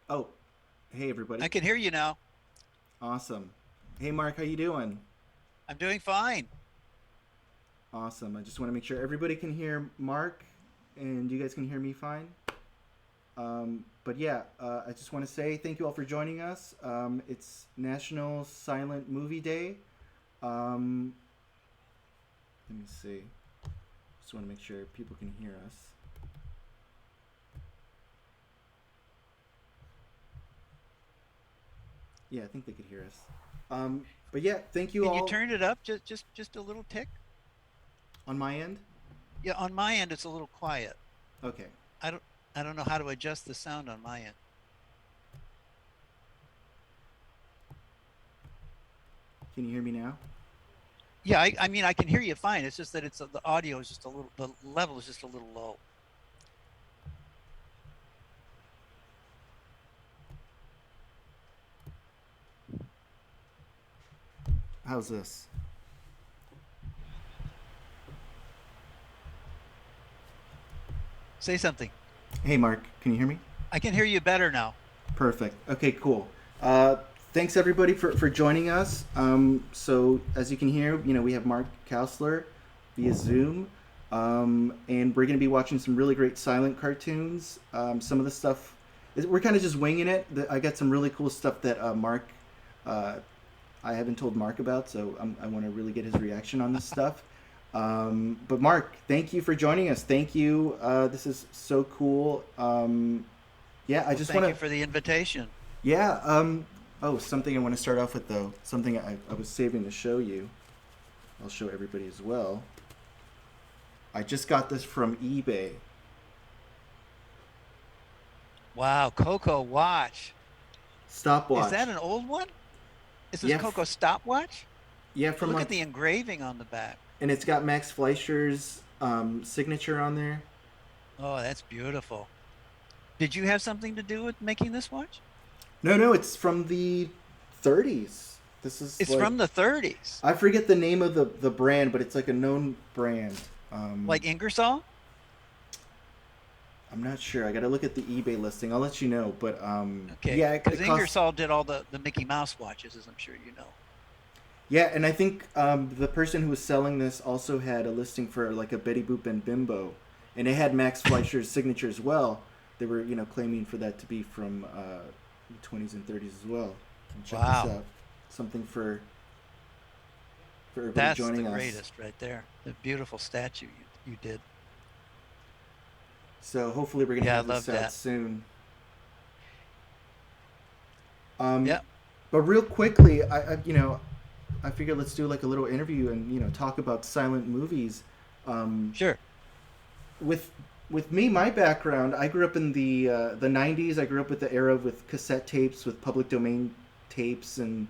Oh, hey I everybody. can hear you now. Awesome. Hey Mark, how you doing? I'm doing fine. Awesome. I just want to make sure everybody can hear Mark and you guys can hear me fine. But yeah, I just want to say thank you all for joining us. It's National Silent Movie Day. Um, Let me see. Just want to make sure people can hear us. Yeah, I think they could hear us. But yeah, thank you Can you all turn it up just a little tick? on my end. Yeah, on my end it's a little quiet. Okay. I don't I don't know how to adjust the sound on my end. Can you hear me now? Yeah, I mean I can hear you fine. It's just that the audio is just a little the level is just a little low. How's this? Say something. Hey Mark, can you hear me? I can hear you better now. Perfect. Okay, cool. Uh, Thanks everybody for joining us. So as you can hear, we have Mark Kausler via Zoom, and we're going to be watching some really great silent cartoons. Some of the stuff we're kind of just winging it. I got some really cool stuff that Mark uh, I haven't told Mark about, so I want to really get his reaction on this stuff. But Mark, thank you for joining us. Thank you. This is so cool. Yeah, I Well, just thank want you to for the invitation. yeah. Oh, something I want to start off with though. Something I was saving to show you. I'll show everybody as well. I just got this from eBay. Wow, Koko watch. Is that Stopwatch. an old one? Is this Yeah, Koko stopwatch? yeah, from Look at like, the engraving on the back. and it's got Max Fleischer's signature on there. Oh, that's beautiful. Did you have something to do with making this watch? No, no, it's from the 30s. This is It's like from the 30s. I forget the name of the brand, but it's like a known brand. Um, Like Ingersoll? I'm not sure. I got to look at the eBay listing. I'll let you know. But Okay, yeah, because it costs. Ingersoll did all the Mickey Mouse watches, as I'm sure you know. Yeah, and I think the person who was selling this also had a listing for like a Betty Boop and Bimbo, and it had Max Fleischer's signature as well. They were, claiming for that to be from the 20s and 30s as well. And check this Wow, out, something for everybody that's the joining us. greatest right there. The beautiful statue you did. So hopefully we're gonna Yeah, I have this love out that. soon. Um, Yeah, but real quickly, I figured let's do like a little interview and talk about silent movies. Um, sure. with with me, my background, I grew up in the '90s. I grew up with the era with cassette tapes, with public domain tapes, and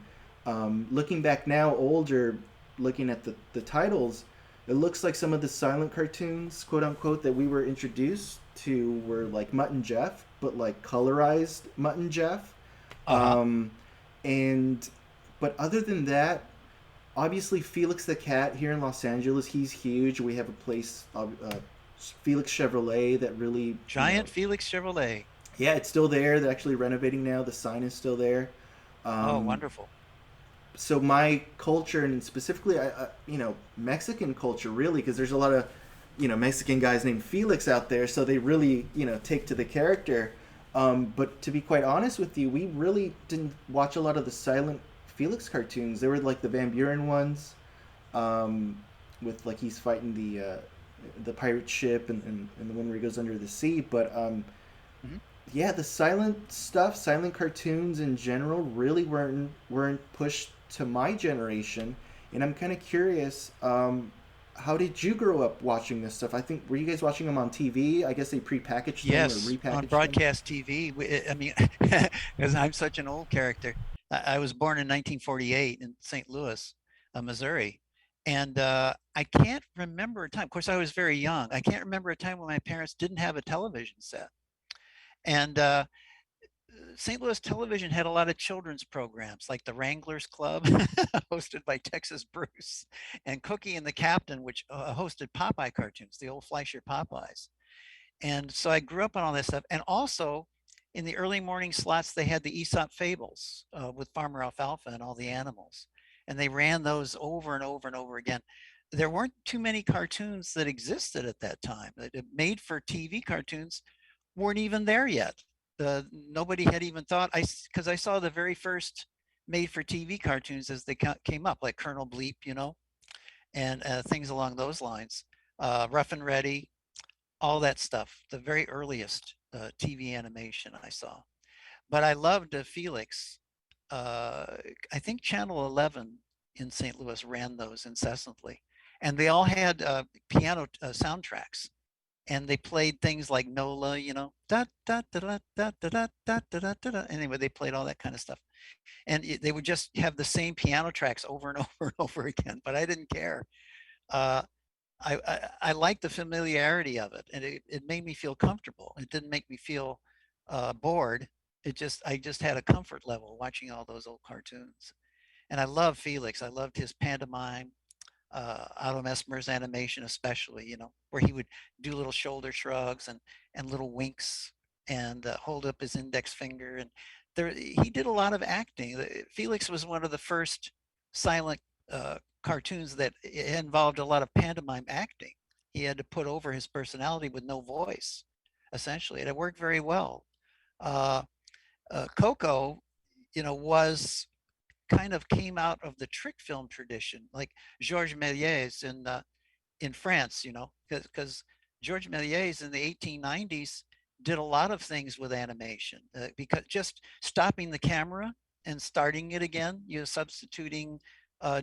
looking back now, older, looking at the titles, it looks like some of the silent cartoons, quote unquote, that we were introduced to were like Mutt and Jeff, but like colorized Mutt and Jeff. Uh-huh. Um, and but other than that, obviously Felix the Cat here in Los Angeles, he's huge. We have a place, Felix Chevrolet, that really, Giant Felix Chevrolet. yeah, it's still there. They're actually renovating now. The sign is still there. Oh, Um, wonderful. so my culture, and specifically, Mexican culture, really, because there's a lot of, Mexican guys named Felix out there, so they really, take to the character. But to be quite honest with you, we really didn't watch a lot of the silent Felix cartoons. They were like the Van Buren ones, um, with like he's fighting the pirate ship, and the one where he goes under the sea. But Mhm. yeah, the silent stuff, silent cartoons in general, really weren't pushed to my generation, and I'm kind of curious. How did you grow up watching this stuff? I think were you guys watching them on TV? I guess they prepackaged them or Yes, on repackaged them. broadcast TV. I mean, because I'm such an old character. I was born in 1948 in St. Louis, Missouri, and I can't remember a time. Of course, I was very young. I can't remember a time when my parents didn't have a television set. And St. Louis television had a lot of children's programs like the Wranglers Club, hosted by Texas Bruce, and Cookie and the Captain, which hosted Popeye cartoons, the old Fleischer Popeyes. And so I grew up on all this stuff. And also, in the early morning slots, they had the Aesop fables with Farmer Alfalfa and all the animals. And they ran those over and over and over again. There weren't too many cartoons that existed at that time. Made for TV cartoons weren't even there yet. Nobody had even thought, because I saw the very first made for TV cartoons as they came up, like Colonel Bleep, and things along those lines. Rough and Ready, all that stuff, the very earliest TV animation I saw. But I loved Felix. I think Channel 11 in St. Louis ran those incessantly. And they all had piano soundtracks. And they played things like Nola, da da da da da da da da da da. Anyway, they played all that kind of stuff, and they would just have the same piano tracks over and over and over again. But I didn't care. Uh, I liked the familiarity of it, and it made me feel comfortable. It didn't make me feel bored. I just had a comfort level watching all those old cartoons, and I loved Felix. I loved his pantomime, Otto Mesmer's animation, especially, where he would do little shoulder shrugs and little winks and hold up his index finger. And he did a lot of acting. Felix was one of the first silent cartoons that involved a lot of pantomime acting. He had to put over his personality with no voice, essentially, and it worked very well. Uh, Koko, was kind of came out of the trick film tradition, like Georges Méliès in France, because Georges Méliès in the 1890s did a lot of things with animation, because just stopping the camera and starting it again, substituting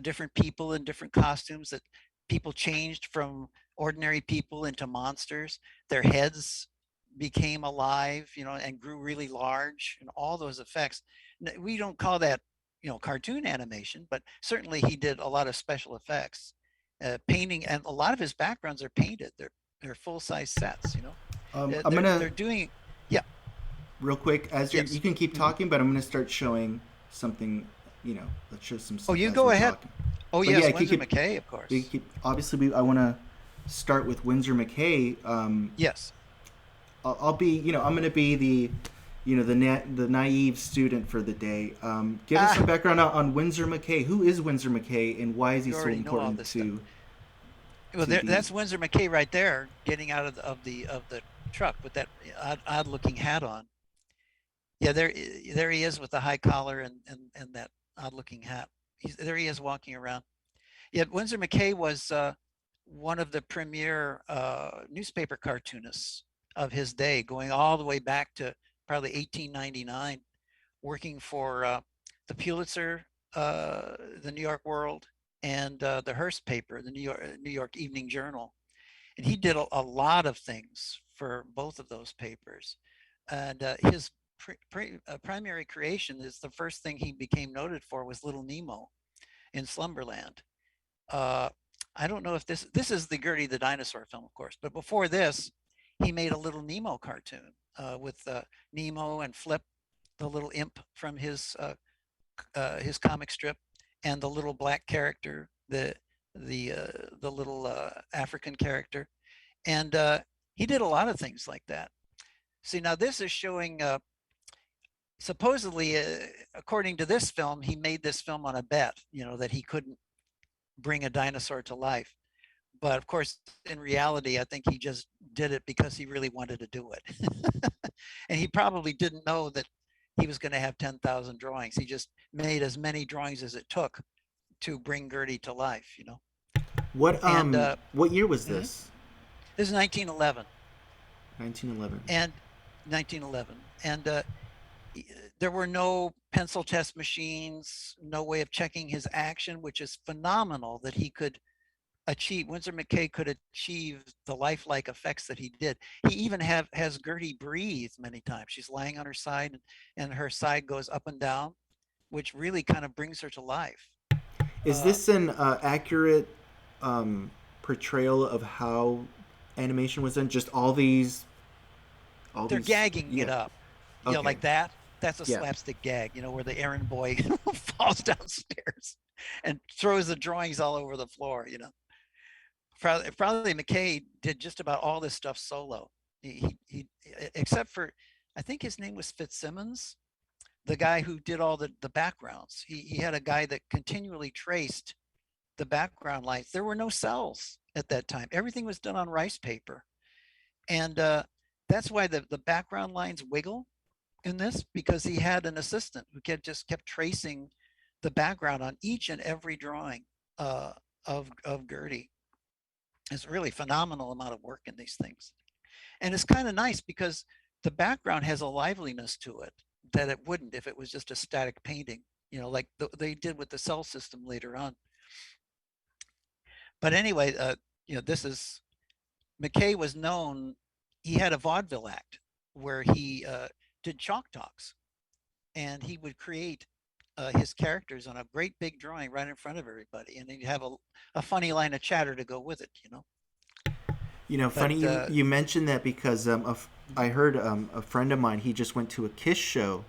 different people in different costumes, that people changed from ordinary people into monsters. Their heads became alive, and grew really large, and all those effects. We don't call that, cartoon animation, but certainly he did a lot of special effects, painting, and a lot of his backgrounds are painted. They're full size sets. I'm gonna They're doing, yeah, real quick as you yes. can keep Mhm. talking, but I'm gonna start showing something. Let's show some Oh, stuff you as go we're ahead. talking. Oh, But yeah, yes, Windsor McKay, of course. obviously I want to start with Windsor McKay. Yes. I'll be, I'm going to be the naive student for the day. Give us some Ah, background on Windsor McKay. Who is Windsor McKay, and why is he you so already know all important this stuff. to Well, the? that's Windsor McKay right there, getting out of the truck with that odd looking hat on. Yeah, there he is with the high collar and that odd looking hat. There he is walking around. Yeah, Windsor McKay was one of the premier newspaper cartoonists of his day, going all the way back to probably 1899, working for the Pulitzer, the New York World, and the Hearst paper, the New York Evening Journal. And he did a lot of things for both of those papers. And his primary creation is the first thing he became noted for was Little Nemo in Slumberland. uh, I don't know if this is the Gertie the dinosaur film, of course, but before this, he made a Little Nemo cartoon with Nemo and Flip, the little imp from his comic strip, and the little black character, the little African character, and he did a lot of things like that. See, now this is showing. Supposedly, according to this film, he made this film on a bet, that he couldn't bring a dinosaur to life. But of course, in reality, I think he just did it because he really wanted to do it. And he probably didn't know that he was going to have 10,000 drawings. He just made as many drawings as it took to bring Gertie to life. What And what year was mhm, this? this is 1911 1911. and 1911. And there were no pencil test machines, no way of checking his action, which is phenomenal that he could achieve. Windsor McKay could achieve the lifelike effects that he did. He even has Gertie breathe many times. She's lying on her side, and her side goes up and down, which really kind of brings her to life. Is Uh, this an accurate portrayal of how animation was done? Just all they're these. gagging Yeah. it up, Okay. like that. That's a Yeah. slapstick gag, where the errand boy falls downstairs and throws the drawings all over the floor. Probably McKay did just about all this stuff solo. He except for I think his name was Fitzsimmons, the guy who did all the backgrounds. He had a guy that continually traced the background lights. There were no cells at that time. Everything was done on rice paper. And that's why the background lines wiggle in this, because he had an assistant who just kept tracing the background on each and every drawing uh, of Gertie. It's a really phenomenal amount of work in these things. And it's kind of nice because the background has a liveliness to it that it wouldn't if it was just a static painting, like they did with the cell system later on. But anyway, this is McKay was known. He had a vaudeville act where he did chalk talks, and he would create his characters on a great big drawing right in front of everybody, and he'd have a funny line of chatter to go with it. But Funny you mentioned that because I heard a friend of mine, he just went to a Kiss show,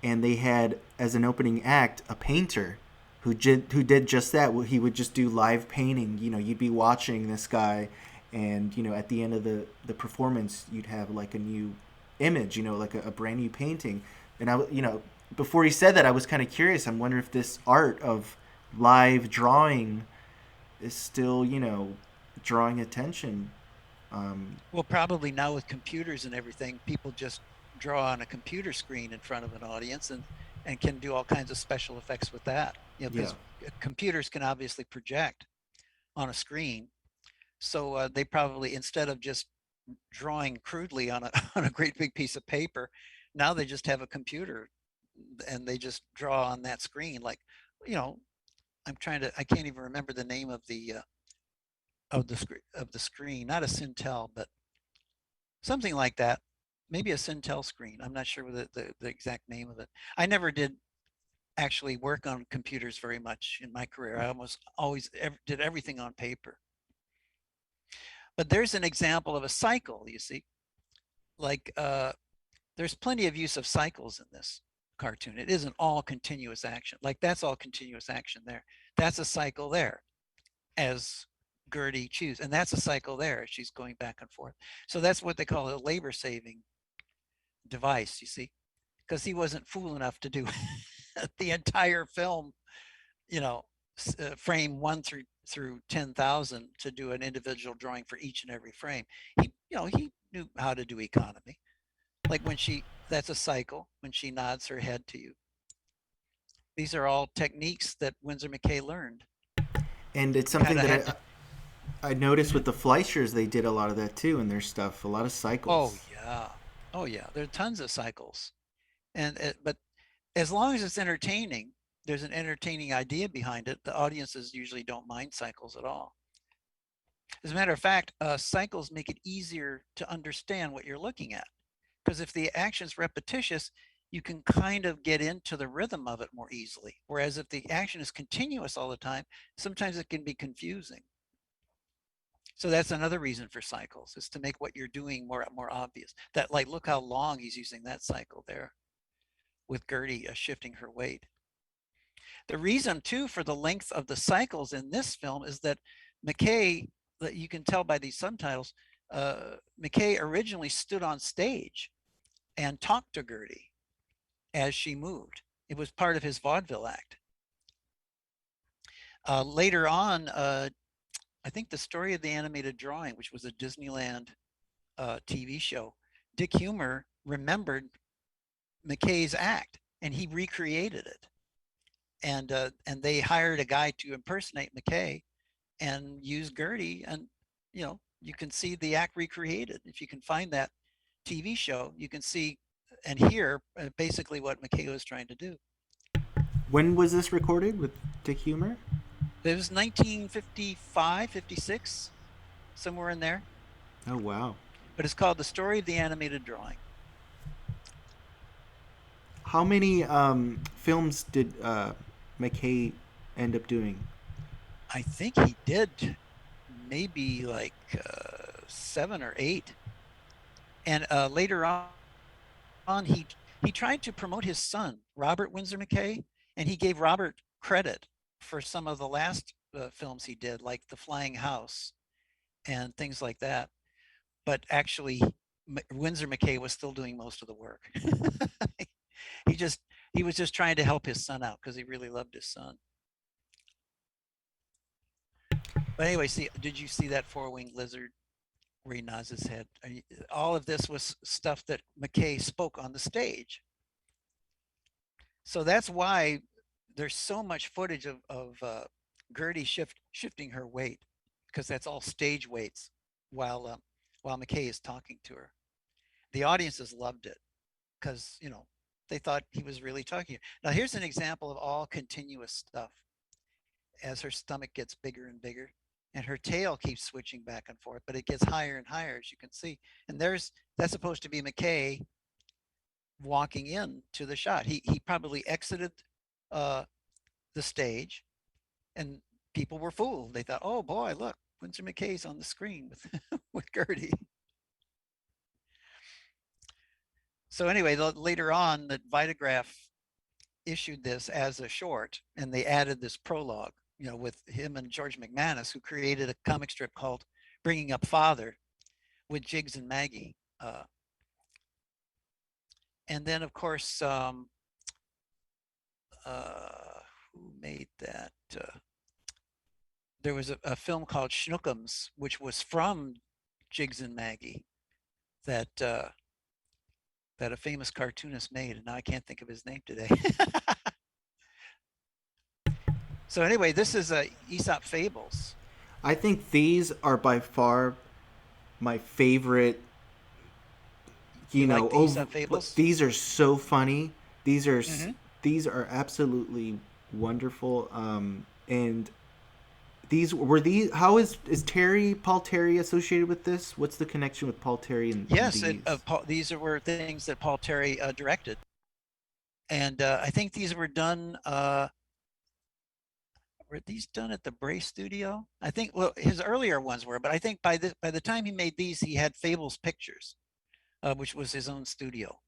and they had as an opening act a painter who did just that. He would just do live painting. You'd be watching this guy, and at the end of the performance, you'd have like a new image. Like a brand new painting. And before he said that, I was kind of curious. I wonder if this art of live drawing is still drawing attention. well, probably now with computers and everything, people just draw on a computer screen in front of an audience and can do all kinds of special effects with that. Yeah. Because computers can obviously project on a screen. So they probably, instead of just drawing crudely on a on a great big piece of paper, now they just have a computer and they just draw on that screen. Like, you know, I can't even remember the name of the screen, not a Cintel, but something like that. Maybe a Cintel screen. I'm not sure what the exact name of it. I never did actually work on computers very much in my career. I almost always did everything on paper. But there's an example of a cycle, you see. Like there's plenty of use of cycles in this cartoon. It isn't all continuous action. Like that's all continuous action there. That's a cycle there as Gertie chews. And that's a cycle there. She's going back and forth. So that's what they call a labor saving device, you see, because he wasn't fool enough to do the entire film, you know, frame 1 through 10,000 to do an individual drawing for each and every frame. He knew how to do economy. Like that's a cycle when she nods her head to you. These are all techniques that Winsor McCay learned. And it's something that I noticed with the Fleischers, they did a lot of that too in their stuff. A lot of Oh cycles. yeah, oh yeah. There are tons of cycles, and but as long as it's entertaining, there's an entertaining idea behind it. The audiences usually don't mind cycles at all. As a matter of fact, cycles make it easier to understand what you're looking at. Because if the action's repetitious, you can kind of get into the rhythm of it more easily. Whereas if the action is continuous all the time, sometimes it can be confusing. So that's another reason for cycles, is to make what you're doing more obvious. That, like, look how long he's using that cycle there with Gertie shifting her weight. The reason too for the length of the cycles in this film is that McKay, that you can tell by these subtitles, McKay originally stood on stage and talked to Gertie as she moved. It was part of his vaudeville act. Later on, I think the story of the animated drawing, which was a Disneyland TV show, Dick Humer remembered McKay's act and he recreated it. And they hired a guy to impersonate McKay and use Gertie, and you can see the act recreated. If you can find that TV show, you can see and hear basically what McKay was trying to do. When was this recorded with Dick Humer? It was 1955, 56, somewhere in there. Oh wow! But it's called The Story of the Animated Drawing. How many films did McKay end up doing? I think he did maybe like 7 or 8. And later on, he tried to promote his son, Robert Winsor McKay, and he gave Robert credit for some of the last films he did, like The Flying House and things like that. But actually, Windsor McKay was still doing most of the work. he just he was just trying to help his son out because he really loved his son. But anyway, see, did you see that four-winged lizard where he nods his head? All of this was stuff that McKay spoke on the stage. So that's why there's so much footage of Gertie shifting her weight, because that's all stage weights while McKay is talking to her. The audiences loved it because they thought he was really talking. Now here's an example of all continuous stuff as her stomach gets bigger and bigger, and her tail keeps switching back and forth, but it gets higher and higher, as you can see. And that's supposed to be McKay walking in to the shot. He probably exited the stage, and people were fooled. They thought, oh boy, look, Winsor McKay's on the screen with with Gertie. So anyway, later on, the Vitagraph issued this as a short, and they added this prologue, with him and George McManus, who created a comic strip called Bringing Up Father with Jiggs and Maggie. And then, of course, who made that? There was a film called Schnookums, which was from Jiggs and Maggie, that that a famous cartoonist made, and now I can't think of his name today. So anyway, this is Aesop Fables. I think these are by far my favorite. Like the Aesop Fables? These are so funny. These are absolutely wonderful. And these. How is Paul Terry associated with this? What's the connection with Paul Terry and Yes, these? These were things that Paul Terry directed, and I think these were done. Were these done at the Bray Studio? I think. Well, his earlier ones were, but I think by the time he made these, he had Fables Pictures, which was his own studio,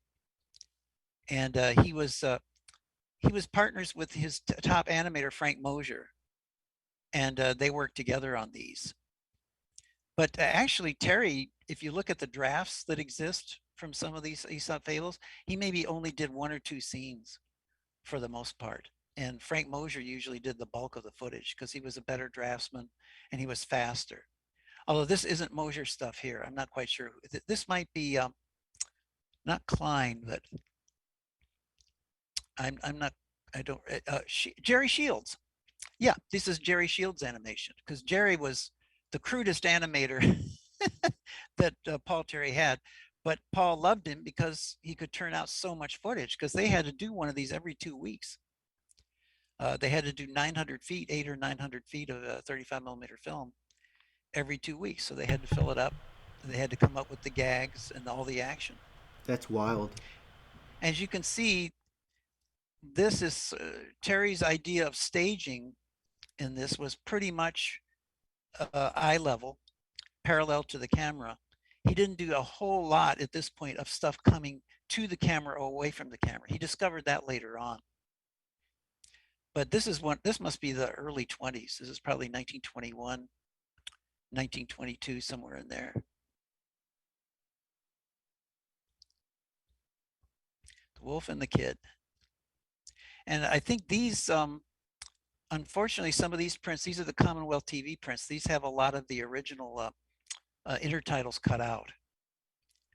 and he was partners with his top animator Frank Mosier, and they worked together on these. But actually, Terry, if you look at the drafts that exist from some of these Aesop Fables, he maybe only did one or two scenes for the most part. And Frank Mosier usually did the bulk of the footage because he was a better draftsman and he was faster. Although this isn't Mosier stuff here. I'm not quite sure. This might be not Klein, but I'm not, I don't, Jerry Shields. Yeah, this is Jerry Shields animation because Jerry was the crudest animator that Paul Terry had. But Paul loved him because he could turn out so much footage because they had to do one of these every 2 weeks. They had to do 900 feet, 800 or 900 feet of a 35 millimeter film every 2 weeks. So they had to fill it up. They had to come up with the gags and all the action. That's wild. As you can see, this is Terry's idea of staging in this was pretty much eye level, parallel to the camera. He didn't do a whole lot at this point of stuff coming to the camera or away from the camera. He discovered that later on. But this must be the early 20s. This is probably 1921, 1922, somewhere in there. The Wolf and the Kid. And I think these, unfortunately, some of these prints, these are the Commonwealth TV prints. These have a lot of the original intertitles cut out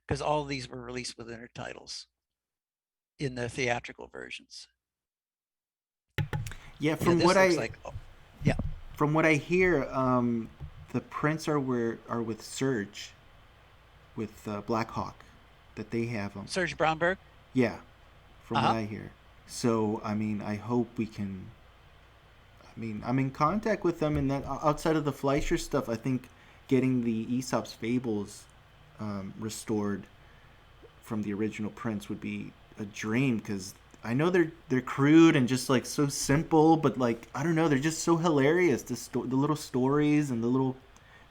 because all of these were released with intertitles in the theatrical versions. Yeah, from what I hear, the prints are with Surge, with Black Hawk, that they have them. Serge Bromberg. Yeah, from what I hear. So I mean, I hope we can. I mean, I'm in contact with them, and that outside of the Fleischer stuff, I think getting the Aesop's Fables restored from the original prints would be a dream because I know they're crude and just like so simple, but like I don't know, they're just so hilarious. The little stories and the little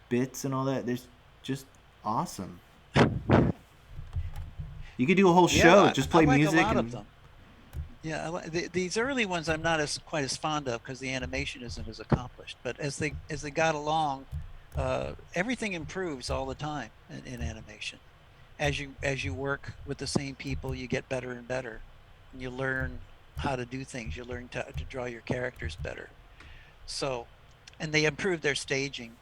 bits and all that. They're just awesome. You could do a whole show, just play music. A lot of them. Yeah, these early ones I'm not quite as fond of because the animation isn't as accomplished. But as they got along, everything improves all the time in animation. as you work with the same people, you get better and better, and you learn how to do things. You learn to draw your characters better. So, and they improve their staging.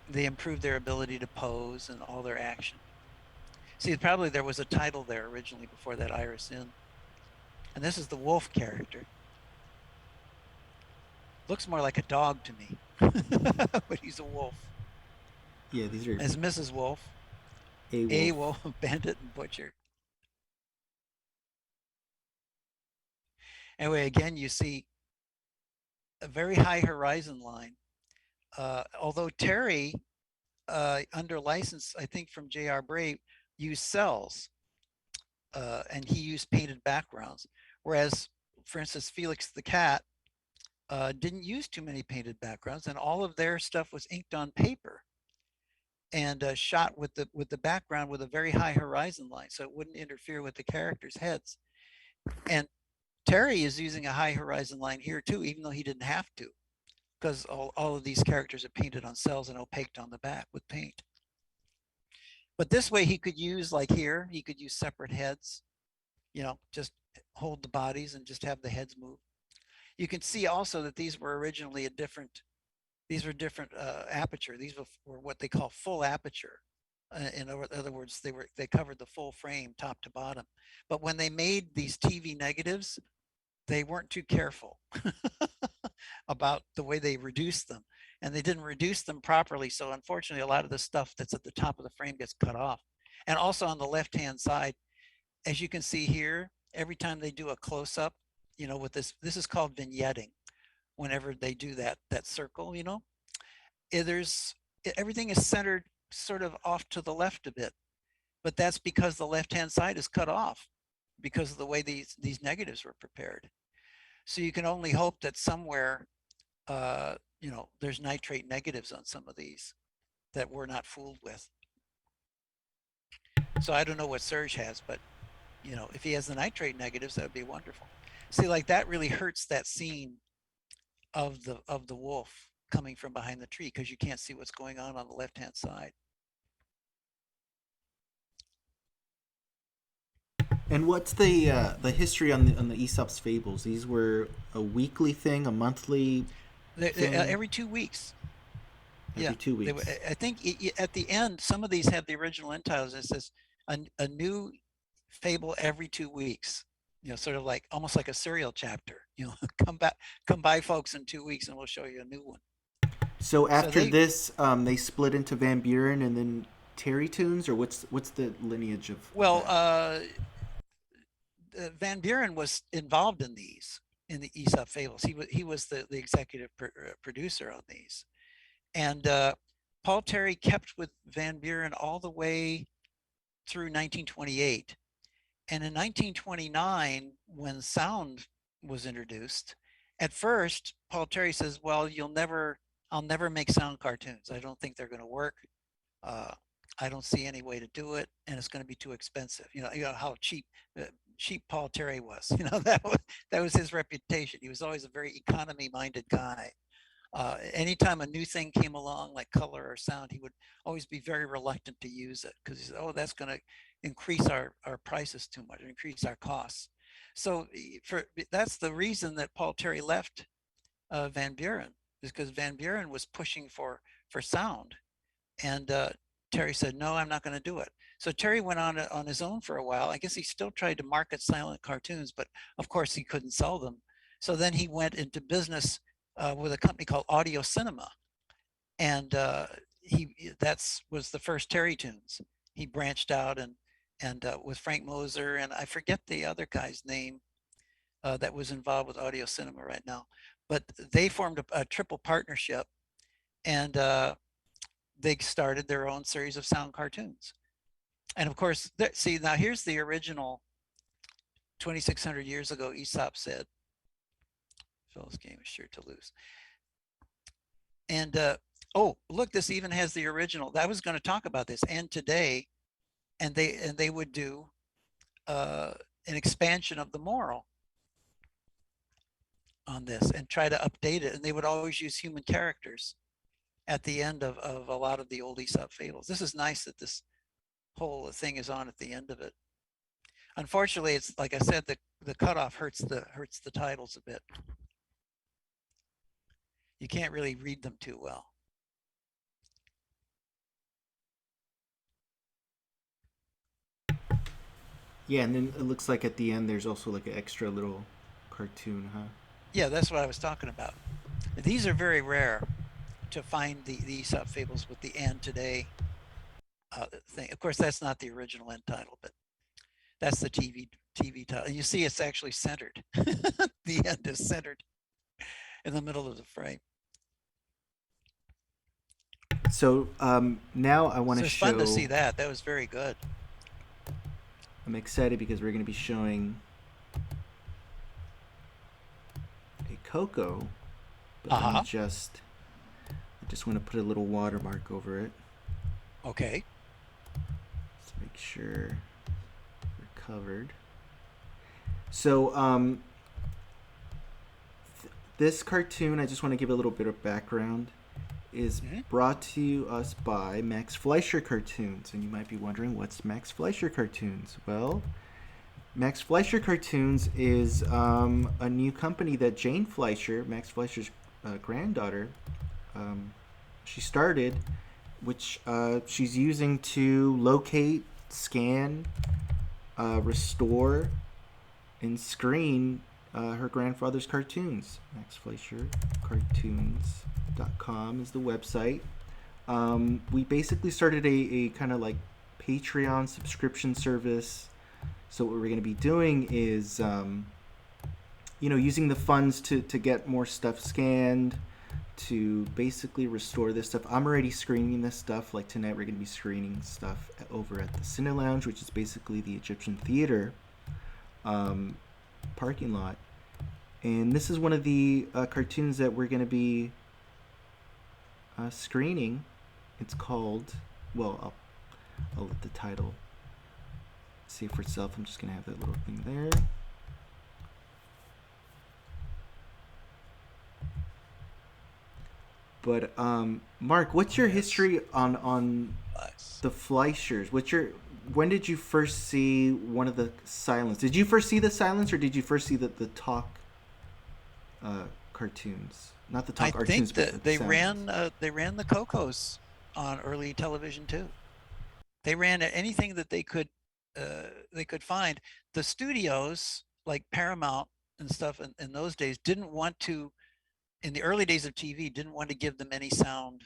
They improve their ability to pose and all their action. See, probably there was a title there originally before that Iris in, and this is the wolf character. Looks more like a dog to me, but he's a wolf. Yeah, these are As Mrs. Wolf, a a wolf. wolf, bandit, and butcher. Anyway, again, you see a very high horizon line. Although Terry, under license, I think from J.R. Brave, used cells, and he used painted backgrounds. Whereas, for instance, Felix the Cat didn't use too many painted backgrounds, and all of their stuff was inked on paper and shot with the background with a very high horizon line, so it wouldn't interfere with the characters' heads. And Terry is using a high horizon line here too, even though he didn't have to, because all of these characters are painted on cells and opaqued on the back with paint. But this way he could use, like here, he could use separate heads, just hold the bodies and just have the heads move. You can see also that these were originally these were different aperture. These were what they call full aperture. In other words, they covered the full frame top to bottom. But when they made these TV negatives, they weren't too careful about the way they reduced them, and they didn't reduce them properly. So unfortunately, a lot of the stuff that's at the top of the frame gets cut off. And also on the left hand side, as you can see here, every time they do a close up, with this is called vignetting. Whenever they do that circle, there's everything is centered sort of off to the left a bit, but that's because the left hand side is cut off because of the way these negatives were prepared. So you can only hope that somewhere, there's nitrate negatives on some of these that we're not fooled with. So I don't know what Serge has, but if he has the nitrate negatives, that would be wonderful. See, like that really hurts that scene of the wolf coming from behind the tree, because you can't see what's going on the left hand side. And what's the history on the Aesop's fables? These were a weekly thing, a monthly thing, Every 2 weeks. Yeah, every 2 weeks. I think at the end, some of these have the original end titles. It says a new fable every 2 weeks. Sort of like almost like a serial chapter. Come by, folks, in 2 weeks, and we'll show you a new one. So So after this, they split into Van Buren and then Terry Tunes, or what's the lineage of well, that? Van Buren was involved in the Aesop fables. He was the executive producer on these, and Paul Terry kept with Van Buren all the way through 1928. And in 1929, when sound was introduced, at first Paul Terry says, "Well, I'll never make sound cartoons. I don't think they're going to work. Uh, I don't see any way to do it, and it's going to be too expensive." You know how cheap Paul Terry was. That was his reputation. He was always a very economy-minded guy. Anytime a new thing came along, like color or sound, he would always be very reluctant to use it, because he said, "Oh, that's going to increase our prices too much, increase our costs." So that's the reason that Paul Terry left Van Buren, is because Van Buren was pushing for sound, and Terry said, "No, I'm not going to do it." So Terry went on his own for a while. I guess he still tried to market silent cartoons, but of course he couldn't sell them. So then he went into business with a company called Audio Cinema, and that's was the first Terry Tunes. He branched out and with Frank Moser, and I forget the other guy's name that was involved with Audio Cinema right now, but they formed a triple partnership, and they started their own series of sound cartoons. And of course, see, now here's the original 2,600 years ago. Aesop said, "Phil's game is sure to lose." And oh, look, this even has the original. I was going to talk about this. And today, and they would do an expansion of the moral on this and try to update it. And they would always use human characters at the end of a lot of the old Aesop fables. This is nice that whole thing is on at the end of it. Unfortunately, it's like I said, the cutoff hurts the titles a bit. You can't really read them too well. Yeah, and then it looks like at the end there's also like an extra little cartoon, huh? Yeah, that's what I was talking about. These are very rare to find the Aesop fables with the "and today" thing. Of course, that's not the original end title, but that's the TV title. And you see, it's actually centered. The end is centered in the middle of the frame. So now I want So to it's fun to show. see that. That was very good. I'm excited because we're going to be showing a Koko, but Uh let me huh. just. I just want to put a little watermark over it Okay. to make sure we're covered. So this cartoon, I just want to give a little bit of background, is Mm-hmm. brought to us by Max Fleischer Cartoons. And you might be wondering, what's Max Fleischer Cartoons? Well, Max Fleischer Cartoons is a new company that Jane Fleischer, Max Fleischer's granddaughter, um, she started, which she's using to locate, scan, restore, and screen her grandfather's cartoons. Max Fleischer Cartoons.com is the website. We basically started a kind of like Patreon subscription service. So what we're going to be doing is, using the funds to get more stuff scanned, to basically restore this stuff. I'm already screening this stuff. Like tonight, we're going to be screening stuff over at the Cine Lounge, which is basically the Egyptian theater um, parking lot. And this is one of the cartoons that we're going to be screening. It's called, well, I'll let the title say for itself. I'm just going to have that little thing there. But Mark, what's your Yes. history on Nice. the Fleischers? When did you first see one of the silents? Did you first see the silents, or did you first see the talk cartoons? Not the I talk cartoons, think but the that silents. they ran the Cocos on early television too. They ran anything that they could find. The studios like Paramount and stuff in those days didn't want to, in the early days of TV, didn't want to give them any sound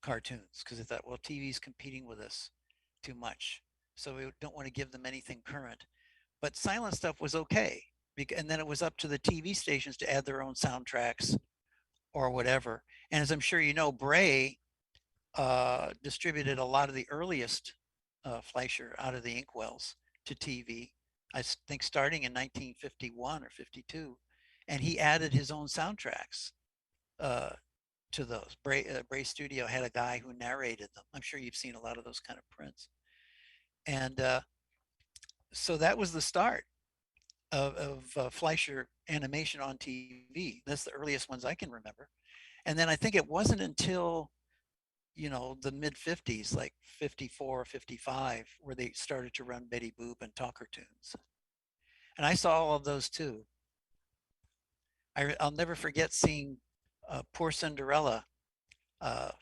cartoons because they thought, well, TV's competing with us too much, so we don't want to give them anything current. But silent stuff was okay, and then it was up to the TV stations to add their own soundtracks or whatever. And as I'm sure you know, Bray distributed a lot of the earliest Fleischer out of the inkwells to TV. I think starting in 1951 or 52, and he added his own soundtracks uh, to those. Bray Studio had a guy who narrated them. I'm sure you've seen a lot of those kind of prints, and so that was the start of Fleischer animation on TV. That's the earliest ones I can remember. And then I think it wasn't until the mid 50s, like 54, 55, where they started to run Betty Boop and talk cartoons. And I saw all of those too. I'll never forget seeing Poor Cinderella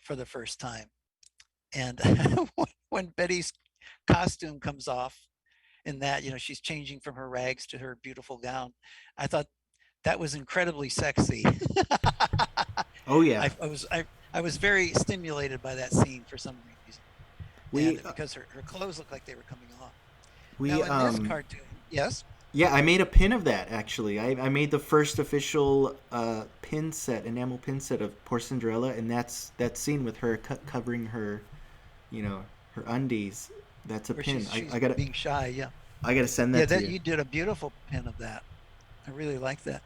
for the first time. And when Betty's costume comes off in that, she's changing from her rags to her beautiful gown, I thought that was incredibly sexy. Oh yeah, I was very stimulated by that scene for some reason, and we because her clothes looked like they were coming off. we Now in this cartoon, yes, yeah, I made a pin of that actually. I made the first official pin set, enamel pin set of Poor Cinderella, and that's that scene with her covering her, you know, her undies. That's a where pin. she's I gotta being shy. Yeah, I gotta send yeah, that to that you. you did a beautiful pin of that. I really like that.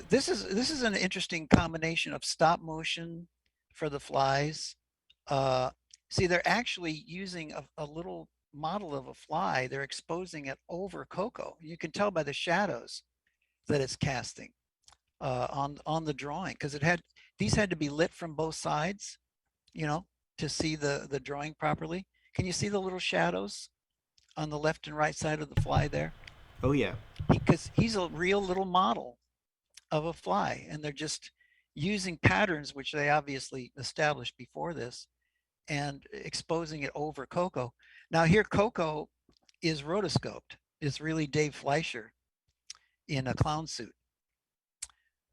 This is an interesting combination of stop motion for the flies. Uh, See, they're actually using a little model of a fly. They're exposing it over Coco. You can tell by the shadows that it's casting on the drawing because these had to be lit from both sides, you know, to see the drawing properly Can you see the little shadows on the left and right side of the fly there? Oh yeah. Because he's a real little model of a fly, and they're just using patterns which they obviously established before this and exposing it over Koko. Now here Koko is rotoscoped. It's really Dave Fleischer in a clown suit.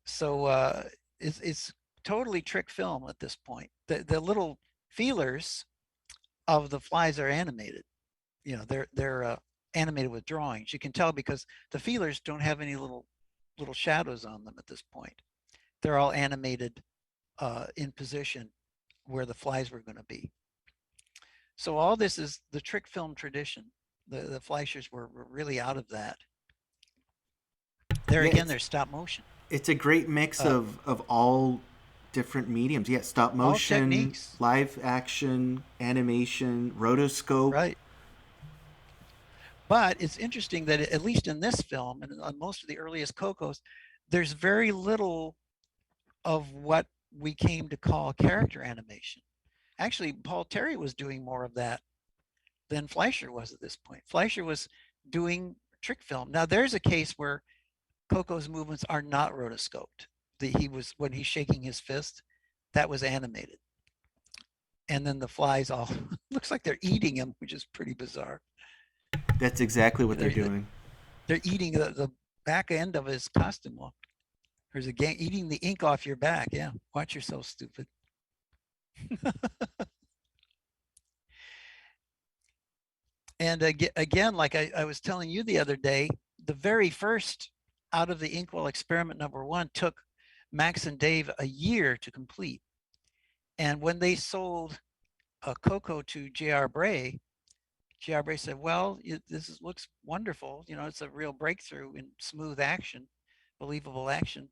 So it's totally trick film at this point. The little feelers of the flies are animated. You know, they're animated with drawings. You can tell because the feelers don't have any little shadows on them at this point. They're all animated in position where the flies were going to be. So all this is the trick film tradition. The Fleischers were really out of that. There Yeah, again, there's stop motion. it's a great mix Uh, of all different mediums. Yeah, stop all motion, techniques, live action, animation, rotoscope. right? But it's interesting that at least in this film and on most of the earliest Cocos, there's very little of what we came to call character animation. Actually, Paul Terry was doing more of that than Fleischer was at this point. Fleischer was doing trick film. Now there's a case where Coco's movements are not rotoscoped. He was when he's shaking his fist, that was animated. And then the flies all looks like they're eating him, which is pretty bizarre. That's exactly what they're They're doing. they're eating the back end of his costume. There's a gang eating the ink off your back. Yeah, watch yourself, stupid. And again, like I was telling you the other day, the very first out of the inkwell experiment #1 took Max and Dave a year to complete. And when they sold a Koko to J.R. Bray, J.R. Bray said, well, looks wonderful. You know, it's a real breakthrough in smooth action, believable action,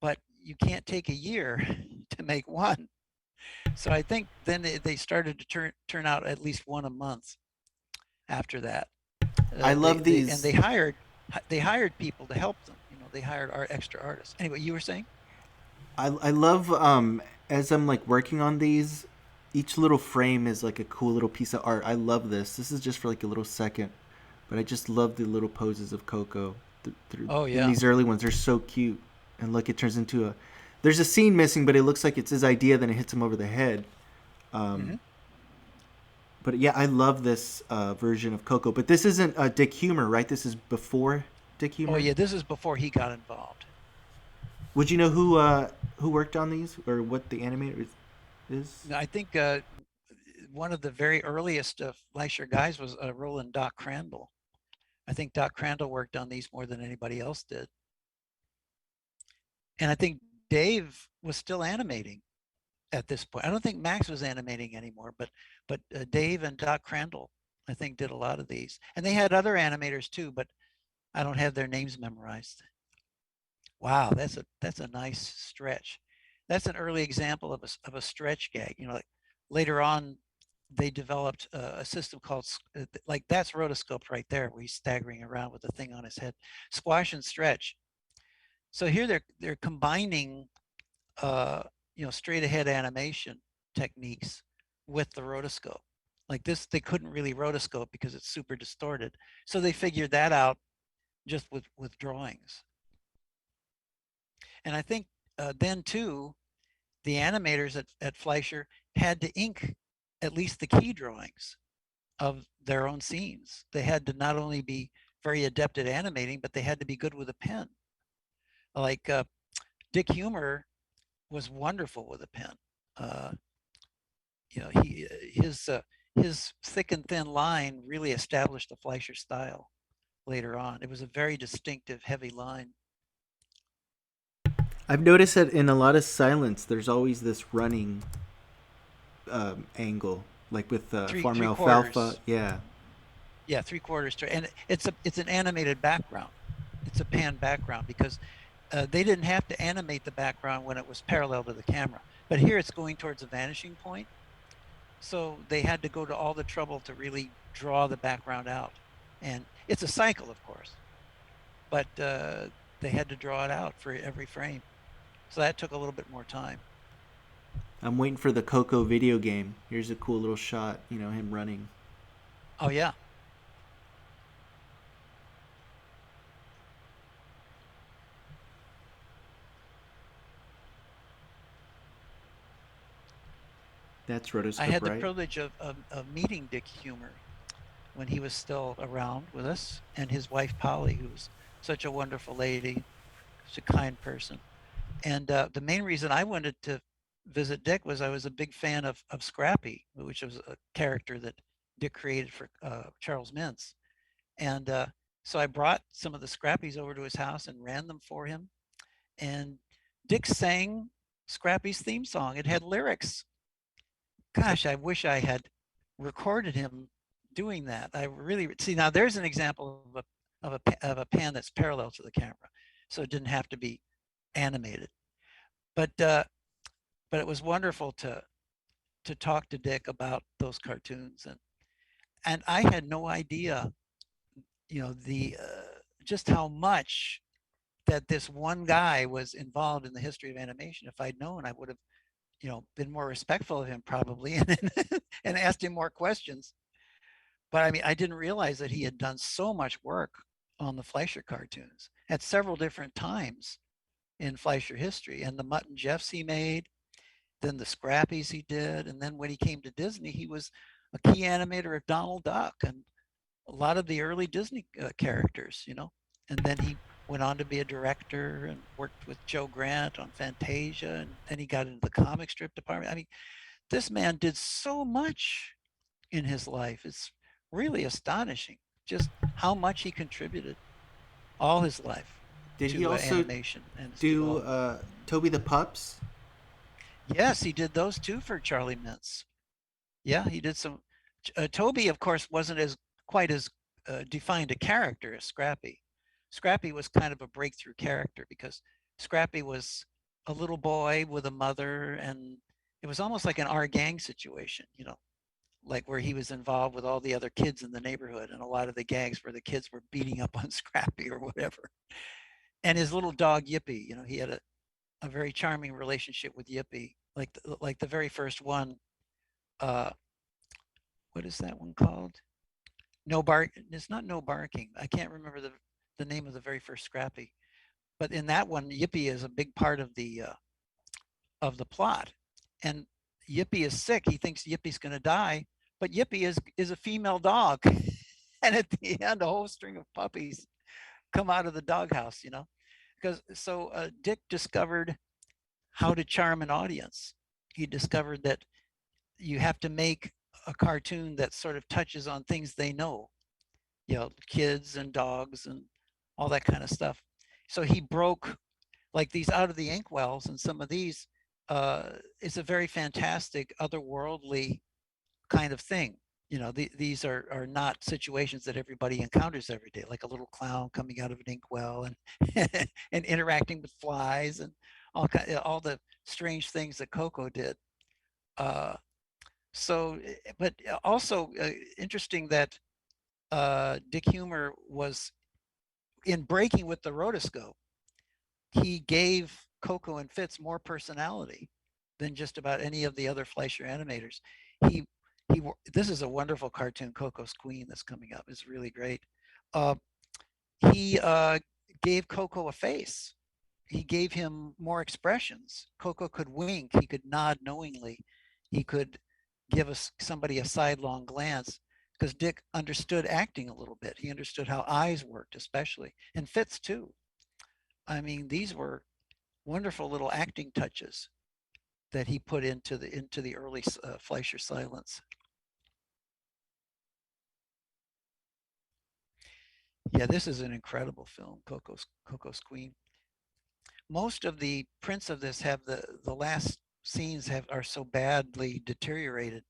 but you can't take a year to make one. So I think then they started to turn out at least one a month after that. I love And these. they hired people to help them. You know, they hired extra artists. Anyway, you were saying? I love as I'm like working on these, each little frame is like a cool little piece of art. I love this. This is just for like a little second, but I just love the little poses of Coco. Oh In yeah. these early ones, they're so cute. And look, it turns into a. There's a scene missing, but it looks like it's his idea. Then it hits him over the head. Mm-hmm. But yeah, I love this version of Coco. But this isn't Dick Humor, right? This is before Dick Oh Humor. yeah. This is before he got involved. Would you know who worked on these or what the animator is? I think one of the very earliest Fleischer guys was Roland Doc Crandall. I think Doc Crandall worked on these more than anybody else did. And I think Dave was still animating at this point. I don't think Max was animating anymore, but Dave and Doc Crandall, I think, did a lot of these. And they had other animators too, but I don't have their names memorized. Wow, that's a nice stretch. That's an early example of a stretch gag. You know, like later on, they developed a system called like that's rotoscope right there, where he's staggering around with the thing on his head. Squash and stretch. So here they're combining uh, straight ahead animation techniques with the rotoscope. Like this, they couldn't really rotoscope because it's super distorted. So they figured that out just with drawings. And I think then too, the animators at Fleischer had to ink at least the key drawings of their own scenes. They had to not only be very adept at animating, but they had to be good with a pen. Like Dick Humor was wonderful with a pen. Uh, his thick and thin line really established the Fleischer style later on. It was a very distinctive, heavy line. I've noticed that in a lot of silence, there's always this running angle, like with farm Three alfalfa. quarters, Yeah, yeah, 3/4 to, and it's an animated background. It's a pan background because they didn't have to animate the background when it was parallel to the camera. But here it's going towards a vanishing point. So they had to go to all the trouble to really draw the background out. And it's a cycle, of course, but they had to draw it out for every frame. So that took a little bit more time. I'm waiting for the Coco video game. Here's a cool little shot. You know him running. Oh yeah. That's I rotoscope, had the right? privilege of meeting Dick Humor when he was still around with us, and his wife Polly, who was such a wonderful lady, such a kind person. And the main reason I wanted to visit Dick was I was a big fan of Scrappy, which was a character that Dick created for Charles Mintz. And so I brought some of the Scrappies over to his house and ran them for him. And Dick sang Scrappy's theme song. It had lyrics. Gosh, I wish I had recorded him doing that. I really see now. There's an example of a pan that's parallel to the camera, so it didn't have to be animated. But but it was wonderful to talk to Dick about those cartoons, and I had no idea, the just how much that this one guy was involved in the history of animation. If I'd known, I would have, been more respectful of him probably and asked him more questions. But I mean, I didn't realize that he had done so much work on the Fleischer cartoons at several different times in Fleischer history, and the Mutt and Jeffs he made, then the Scrappies he did, and then when he came to Disney, he was a key animator of Donald Duck and a lot of the early Disney characters. And then he went on to be a director and worked with Joe Grant on Fantasia, and then he got into the comic strip department. I mean, this man did so much in his life. It's really astonishing just how much he contributed all his life Did he to also animation and its do development. Toby the Pups? Yes, he did those too for Charlie Mintz. Yeah, he did some. Toby, of course, wasn't as quite as defined a character as Scrappy. Scrappy was kind of a breakthrough character because Scrappy was a little boy with a mother, and it was almost like an our gang situation, like where he was involved with all the other kids in the neighborhood, and a lot of the gangs where the kids were beating up on Scrappy or whatever. And his little dog Yippy, he had a very charming relationship with Yippy, like the very first one. Uh, what is that one called? No bark. It's not no barking. I can't remember the name of the very first Scrappy, but in that one, Yippee is a big part of the plot, and Yippee is sick. He thinks Yippee's going to die, but Yippee is a female dog, and at the end, a whole string of puppies come out of the doghouse. Because so Dick discovered how to charm an audience. He discovered that you have to make a cartoon that sort of touches on things they know, kids and dogs and all that kind of stuff. So he broke like these out of the inkwells, and some of these is a very fantastic, otherworldly kind of thing. These are not situations that everybody encounters every day, like a little clown coming out of an inkwell and and interacting with flies and all the strange things that Koko did. Uh, but also interesting that Dick Humor was in breaking with the rotoscope. He gave Koko and Fitz more personality than just about any of the other Fleischer animators. He he. This is a wonderful cartoon, Coco's Queen, that's coming up. It's really great. Uh, he gave Koko a face. He gave him more expressions. Koko could wink. He could nod knowingly. He could give us somebody a sidelong glance because Dick understood acting a little bit. He understood how eyes worked, especially, and Fitz too. I mean, these were wonderful little acting touches that he put into the early Fleischer silence. Yeah, this is an incredible film, Coco's Queen. Most of the prints of this have the last scenes are so badly deteriorated,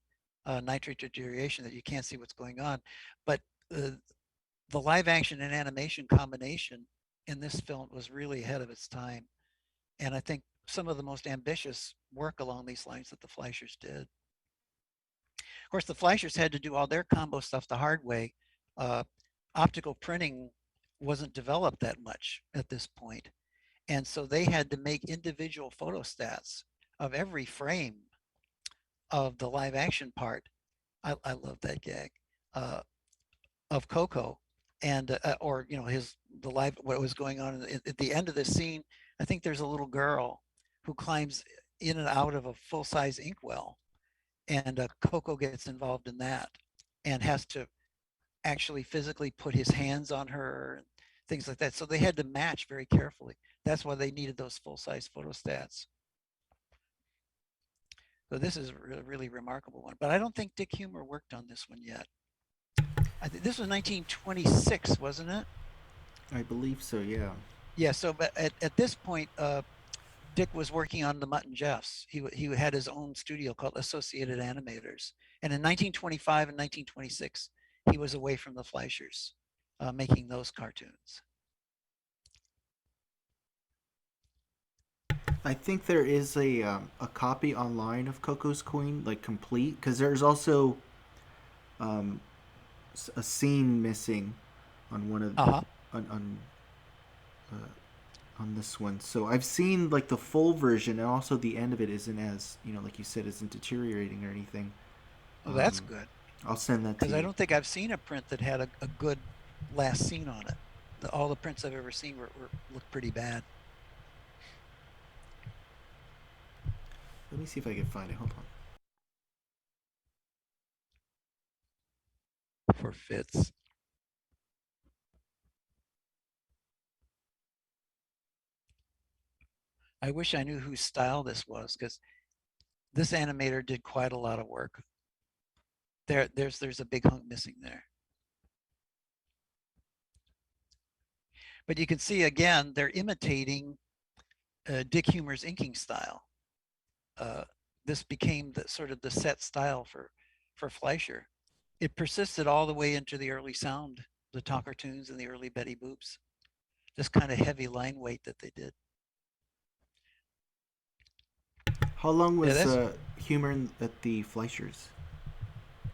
nitrate deterioration, that you can't see what's going on. But uh, the live action and animation combination in this film was really ahead of its time, and I think some of the most ambitious work along these lines that the Fleischers did. Of course, the Fleischers had to do all their combo stuff the hard way. Uh, Optical printing wasn't developed that much at this point, and so they had to make individual photostats of every frame of the live action part. I love that gag. of Koko, and or his the live what was going on at the end of this scene. I think there's a little girl who climbs in and out of a full size inkwell, and Koko gets involved in that, and has to actually physically put his hands on her and things like that. So they had to match very carefully. That's why they needed those full size photostats. So this is a really remarkable one. But I don't think Dick Huemer worked on this one yet. I think this was 1926, wasn't it? I believe so. Yeah. Yeah. So, but at this point, Dick was working on the Mutt and Jeffs. He had his own studio called Associated Animators, and in 1925 and 1926, he was away from the Fleischers, making those cartoons. I think there is a copy online of Coco's Queen, like complete, because there's also um, a scene missing on one of Uh huh. on on this one. So I've seen like the full version, and also the end of it isn't as like you said, isn't deteriorating or anything. Oh, that's Um, good I'll send that to because I you. don't think I've seen a print that had a good last scene on it. All the prints I've ever seen look pretty bad. Let me see if I can find it. Hold on. For Fitz. I wish I knew whose style this was because this animator did quite a lot of work. There's a big hunk missing there. But you can see again, they're imitating Dick Huemer's inking style. Uh, this became the sort of the set style for Fleischer. It persisted all the way into the early sound, the Talkertoons and the early Betty Boops. This kind of heavy line weight that they did. How long Yeah, was that's Humor at the Fleischers?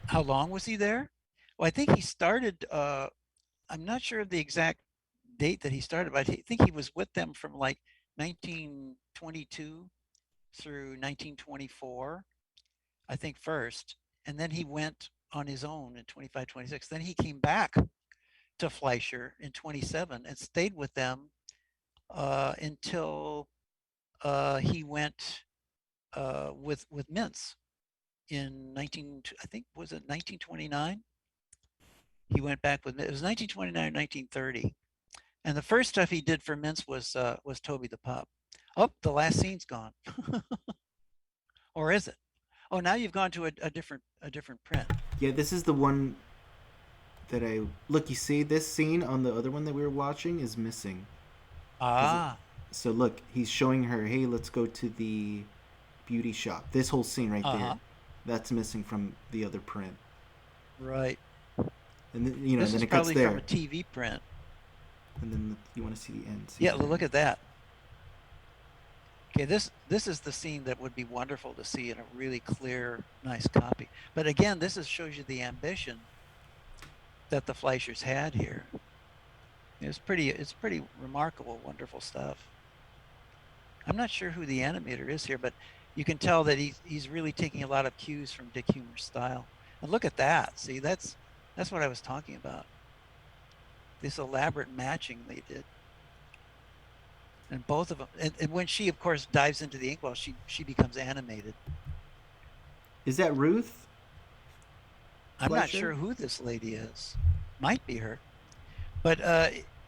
how long was he there? Well, I think he started. I'm not sure of the exact date that he started, but I think he was with them from like 1922 through 1924, I think first, and then he went on his own in 25, 26. Then he came back to Fleischer in 27 and stayed with them until he went with Mintz in 19. I think was it 1929. He went back with it was 1929 1930, and the first stuff he did for Mintz was Toby the Pup. Oh, the last scene's gone, or is it? Oh, now you've gone to a different print. Yeah, this is the one that I look. You see, this scene on the other one that we were watching is missing. Cause it, Ah, so look, he's showing her, hey, let's go to the beauty shop. This whole scene right there, uh-huh. that's missing from the other print. Right. And then, and This then is it cuts probably from there. a TV print. And then you want to see the end. See Yeah, the look end. at that. Okay, this is the scene that would be wonderful to see in a really clear, nice copy. But again, shows you the ambition that the Fleischers had here. It's pretty remarkable, wonderful stuff. I'm not sure who the animator is here, but you can tell that he's really taking a lot of cues from Dick Huemer's style. And look at that. See, that's what I was talking about. This elaborate matching they did. And both of them, and when she, of course, dives into the inkwell, she becomes animated. Is that Ruth I'm not Fleischer? sure who this lady is. Might be her, but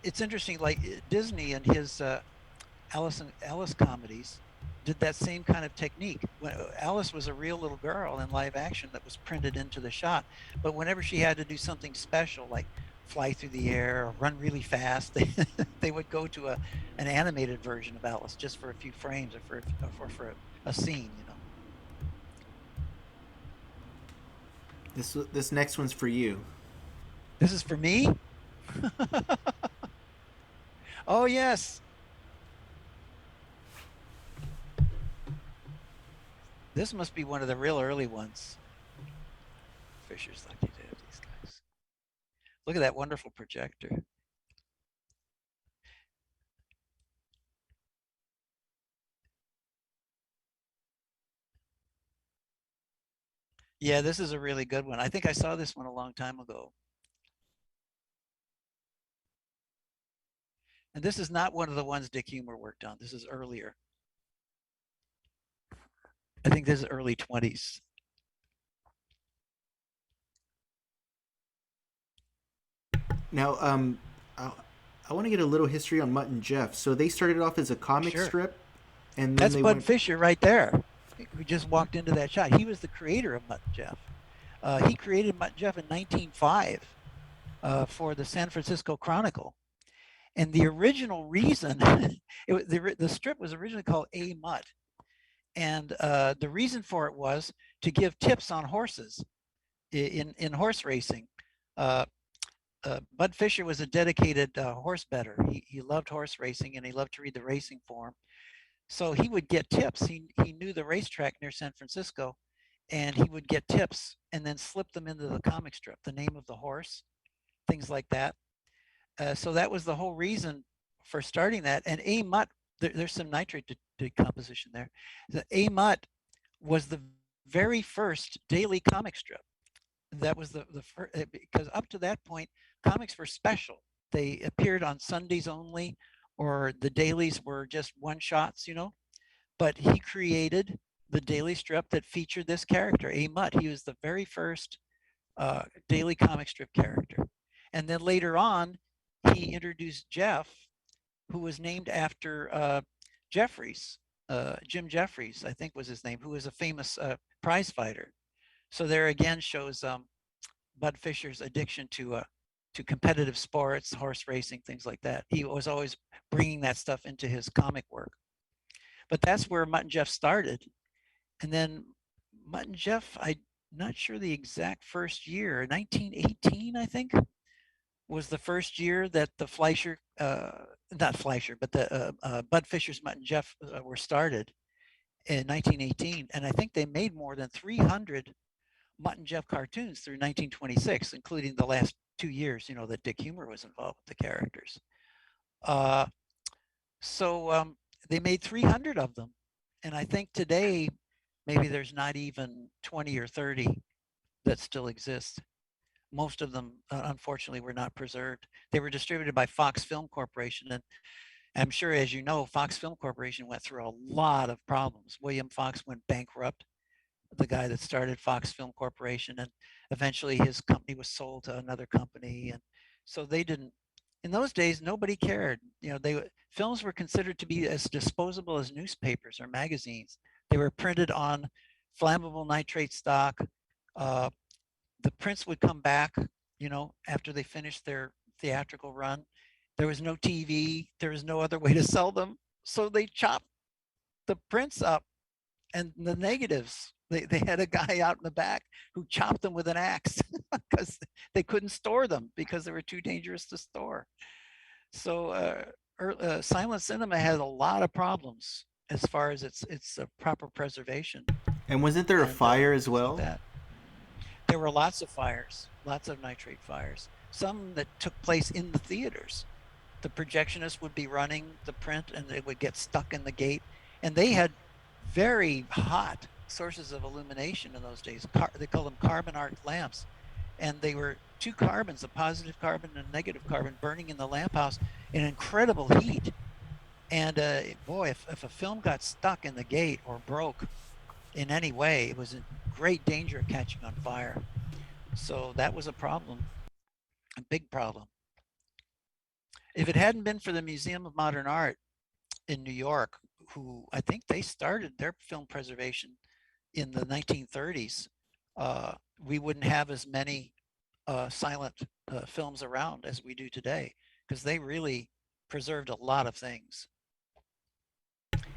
it's interesting. Like Disney and his Alice comedies did that same kind of technique. When Alice was a real little girl in live action that was printed into the shot, but whenever she had to do something special, like fly through the air or run really fast, they would go to an animated version of Alice just for a few frames or for a scene. This next one's for you. This is for me. Oh yes, this must be one of the real early ones. Fisher's lucky to have these guys. Look at that wonderful projector. Yeah, this is a really good one. I think I saw this one a long time ago. And this is not one of the ones Dick Humor worked on. This is earlier. I think this is early 20s. Now, I, I want to get a little history on Mutt and Jeff. So they started off as a comic Sure. strip, and then That's they Bud went. Fisher right there, who just walked into that shot. He was the creator of Mutt and Jeff. He created Mutt and Jeff in 1905 for the San Francisco Chronicle. And the original reason, the strip was originally called A Mutt. And the reason for it was to give tips on horses in horse racing. Uh, Bud Fisher was a dedicated horse bettor. He loved horse racing and he loved to read the racing form. So he would get tips. He knew the racetrack near San Francisco, and he would get tips and then slip them into the comic strip, the name of the horse, things like that. So that was the whole reason for starting that. And A Mutt, there's some nitrate decomposition there. The A Mutt was the very first daily comic strip. That was the first, because up to that point, comics were special. They appeared on Sundays only, or the dailies were just one shots, But he created the daily strip that featured this character, A Mutt. He was the very first daily comic strip character. And then later on, he introduced Jeff, who was named after Jeffries, Jim Jeffries, I think was his name, who was a famous prize fighter. So there again shows Bud Fisher's addiction to competitive sports, horse racing, things like that. He was always bringing that stuff into his comic work. But that's where Mutt and Jeff started. And then Mutt and Jeff, I'm not sure the exact first year, 1918, I think, was the first year that the Fleischer, not Fleischer, but the Bud Fisher's Mutt and Jeff were started in 1918. And I think they made more than 300 Mutt and Jeff cartoons through 1926, including the last 2 years, that Dick Humor was involved with the characters. So they made 300 of them. And I think today, maybe there's not even 20 or 30 that still exist. Most of them, unfortunately, were not preserved. They were distributed by Fox Film Corporation. And I'm sure, as you know, Fox Film Corporation went through a lot of problems. William Fox went bankrupt, the guy that started Fox Film Corporation, and eventually his company was sold to another company. And so they didn't, in those days, nobody cared. Films were considered to be as disposable as newspapers or magazines. They were printed on flammable nitrate stock. The prints would come back, after they finished their theatrical run. There was no TV. There was no other way to sell them. So they chopped the prints up and the negatives. They had a guy out in the back who chopped them with an axe because they couldn't store them because they were too dangerous to store. So silent cinema had a lot of problems as far as its proper preservation. And wasn't there a And fire as so well? that there were lots of fires, lots of nitrate fires, some that took place in the theaters. The projectionist would be running the print and it would get stuck in the gate. And they had very hot sources of illumination in those days. They called them carbon arc lamps. And they were two carbons, a positive carbon and a negative carbon, burning in the lamp house in incredible heat. And boy, if a film got stuck in the gate or broke in any way, it was in great danger of catching on fire. So that was a problem, a big problem. If it hadn't been for the Museum of Modern Art in New York, who I think they started their film preservation in the 1930s, we wouldn't have as many silent films around as we do today, because they really preserved a lot of things.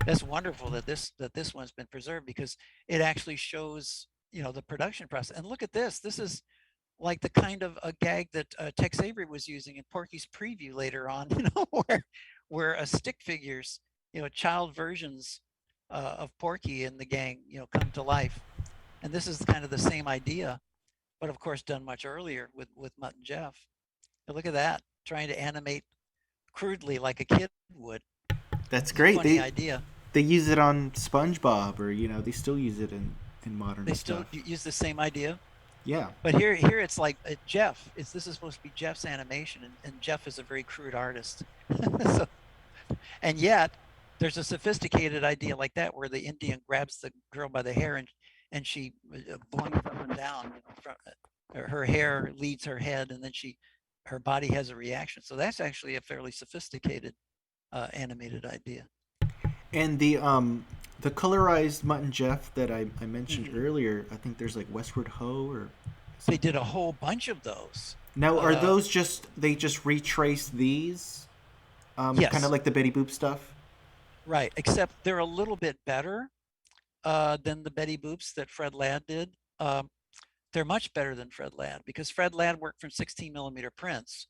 That's wonderful that this one's been preserved, because it actually shows the production process. And look at this. This is like the kind of a gag that Tex Avery was using in Porky's Preview later on, where stick figures, child versions of Porky and the gang, come to life. And this is kind of the same idea, but of course done much earlier with Mutt and Jeff. But look at that, trying to animate crudely like a kid would. That's great. Funny idea. They use it on SpongeBob, or they still use it in modern They stuff. still use the same idea. Yeah. But here it's like Jeff. This is supposed to be Jeff's animation, and Jeff is a very crude artist. So, and yet there's a sophisticated idea like that where the Indian grabs the girl by the hair and she boings up and down. From, her hair leads her head, and then her body has a reaction. So that's actually a fairly sophisticated animated idea. And the colorized Mutt and Jeff that I mentioned Mm-hmm. earlier, I think there's like Westward Ho or They something did a like that. whole bunch of those. Now, are Uh, those just they just retrace these, kind of yes, like the Betty Boop stuff? right. Except they're a little bit better than the Betty Boops that Fred Ladd did. They're much better than Fred Ladd because Fred Ladd worked from 16 millimeter prints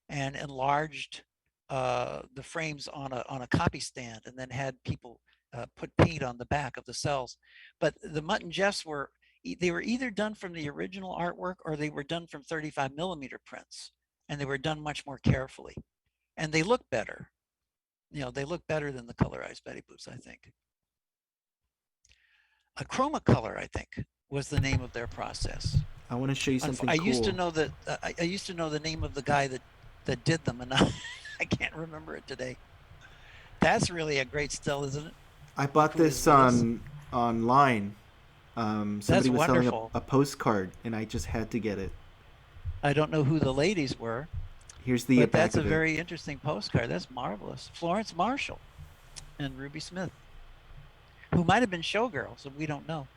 and enlarged the frames on a copy stand, and then had people put paint on the back of the cells. But the Mutt and Jeffs they were either done from the original artwork or they were done from 35 millimeter prints, and they were done much more carefully, and they look better. They look better than the colorized Betty Boops, I think. A chroma color, I think, was the name of their process. I want to show you something I used to cool. know that I used to know the name of the guy that did them, and I can't remember it today. That's really a great still, isn't it? I Look bought who is this with us. on online. That's Somebody was selling wonderful. a postcard, and I just had to get it. I don't know who the ladies were, Here's the but back that's a of it. very interesting postcard. That's marvelous. Florence Marshall and Ruby Smith, who might have been showgirls, and we don't know.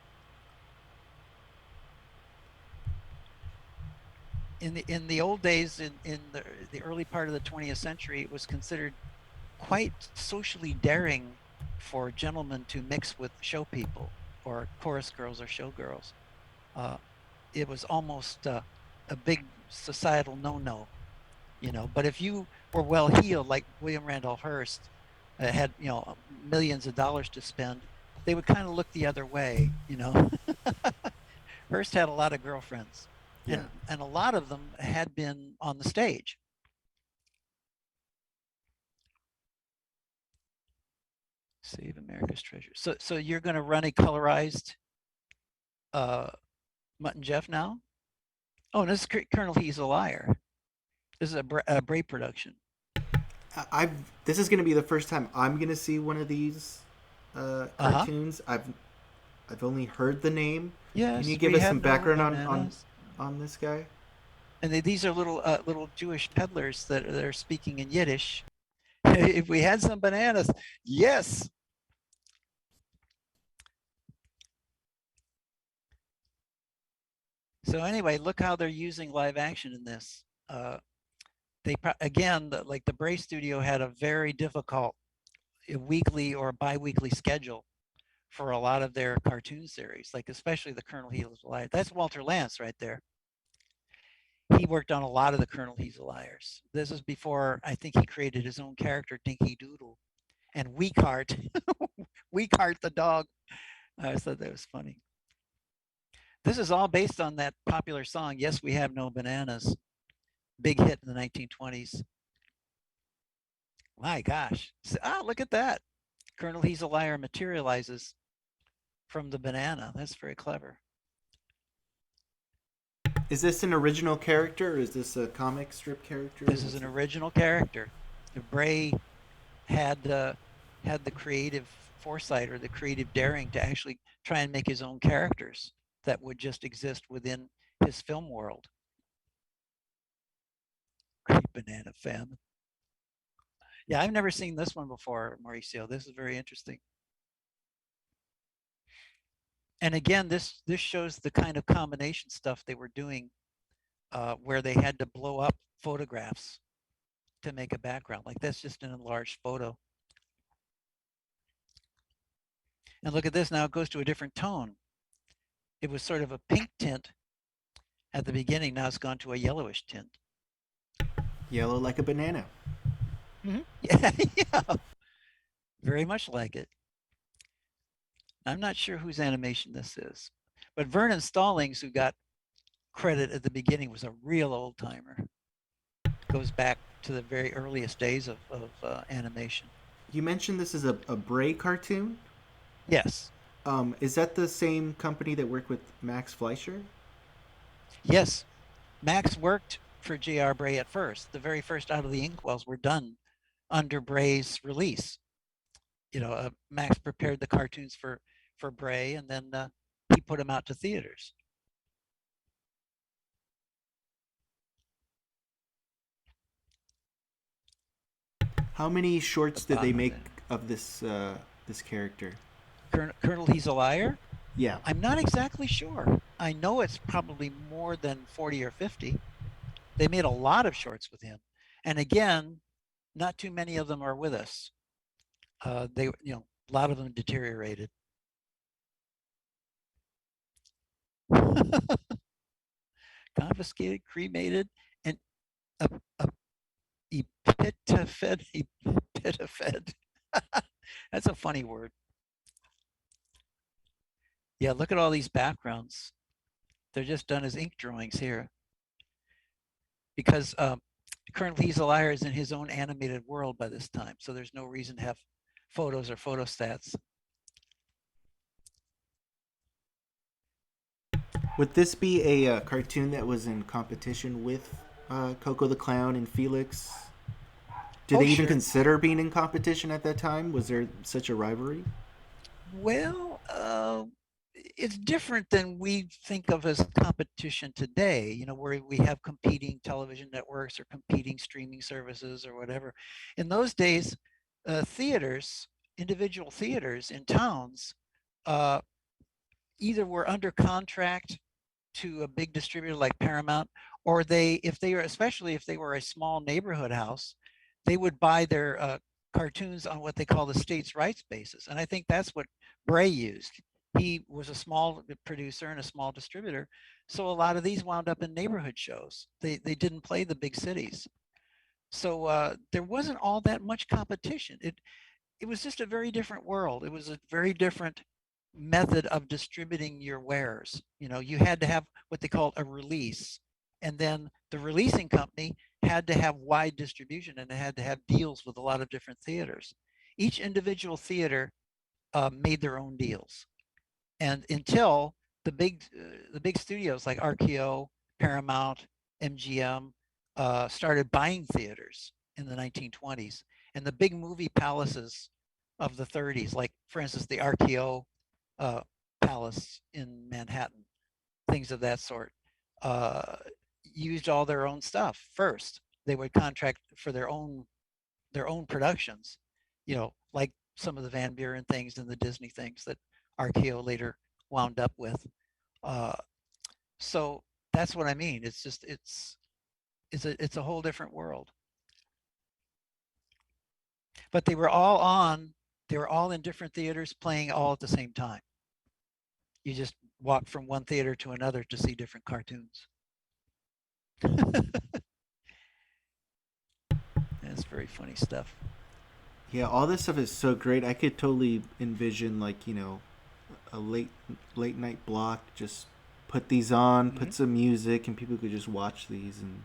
In the old days, in the early part of the 20th century, it was considered quite socially daring for gentlemen to mix with show people or chorus girls or showgirls. Uh, it was almost a big societal no-no. But if you were well heeled, like William Randolph Hearst, had millions of dollars to spend, they would kind of look the other way. Hearst had a lot of girlfriends, Yeah. and a lot of them had been on the stage. Save America's Treasure. So you're going to run a colorized uh, Mutt and Jeff now? Oh, and this is Colonel He's a Liar. This is a Bray production. I've this is going to be the first time I'm going to see one of these Uh huh. cartoons. I've only heard the name. Can you Yes, give we us some have no background bananas. on this guy? And these are little Jewish peddlers that are speaking in Yiddish. If we had some bananas, yes. So anyway, look how they're using live action in this. They again, like the Bray Studio had a very difficult weekly or biweekly schedule for a lot of their cartoon series, like especially the Colonel He's a Liar. That's Walter Lantz right there. He worked on a lot of the Colonel He's a Liars. This is before I think he created his own character, Dinky Doodle, and Weakheart, Weakheart the dog. I always thought that was funny. This is all based on that popular song, Yes, We Have No Bananas, big hit in the 1920s. My gosh. Look at that. Colonel He's a Liar materializes from the banana. That's very clever. Is this an original character or is this a comic strip character? This is What's an it? original character. Bray had had the creative foresight or the creative daring to actually try and make his own characters that would just exist within his film world. Great banana famine. Yeah, I've never seen this one before, Mauricio. This is very interesting. And again, this shows the kind of combination stuff they were doing, where they had to blow up photographs to make a background. Like that's just an enlarged photo. And look at this. Now it goes to a different tone. It was sort of a pink tint at the beginning. Now it's gone to a yellowish tint. Yellow like a banana. Mm-hmm. Yeah, yeah, very much like it. I'm not sure whose animation this is, but Vernon Stallings, who got credit at the beginning, was a real old timer. Goes back to the very earliest days of animation. You mentioned this is a Bray cartoon. Yes, Is that the same company that worked with Max Fleischer? yes. Max worked for J.R. Bray at first. The very first Out of the Inkwells were done under Bray's release. Max prepared the cartoons for Bray, and then he put them out to theaters. How many The shorts did they bottom of make it. of this character? Colonel He's a Liar? Yeah. I'm not exactly sure. I know it's probably more than 40 or 50. They made a lot of shorts with him. And again, not too many of them are with us. A lot of them deteriorated. Confiscated, cremated, and uh, uh, epitaphed. That's a funny word. Yeah, look at all these backgrounds. They're just done as ink drawings here because currently He's a Liar is in his own animated world by this time, so there's no reason to have photos or photostats. Would this be a cartoon that was in competition with Coco the Clown and Felix? Did Oh, they even sure. consider being in competition at that time? Was there such a rivalry? Well, it's different than we think of as competition today, where we have competing television networks or competing streaming services or whatever. In those days, theaters, individual theaters in towns, uh, either were under contract to a big distributor like Paramount, or especially if they were a small neighborhood house, they would buy their cartoons on what they call the state's rights basis. And I think that's what Bray used. He was a small producer and a small distributor. So a lot of these wound up in neighborhood shows. They didn't play the big cities. So there wasn't all that much competition. It was just a very different world. It was a very different method of distributing your wares. You had to have what they called a release, and then the releasing company had to have wide distribution, and it had to have deals with a lot of different theaters. Each individual theater made their own deals, and until the big studios like RKO, Paramount, MGM started buying theaters in the 1920s, and the big movie palaces of the 30s, like for instance the RKO uh, Palace in Manhattan, things of that sort, uh, used all their own stuff first. They would contract for their own productions, like some of the Van Buren things and the Disney things that RKO later wound up with. Uh, so that's what I mean. It's just it's a whole different world. But they were all in different theaters playing all at the same time. You just walk from one theater to another to see different cartoons. That's very funny stuff. Yeah, all this stuff is so great. I could totally envision a late night block. Just put these on, Mm-hmm. put some music, and people could just watch these. And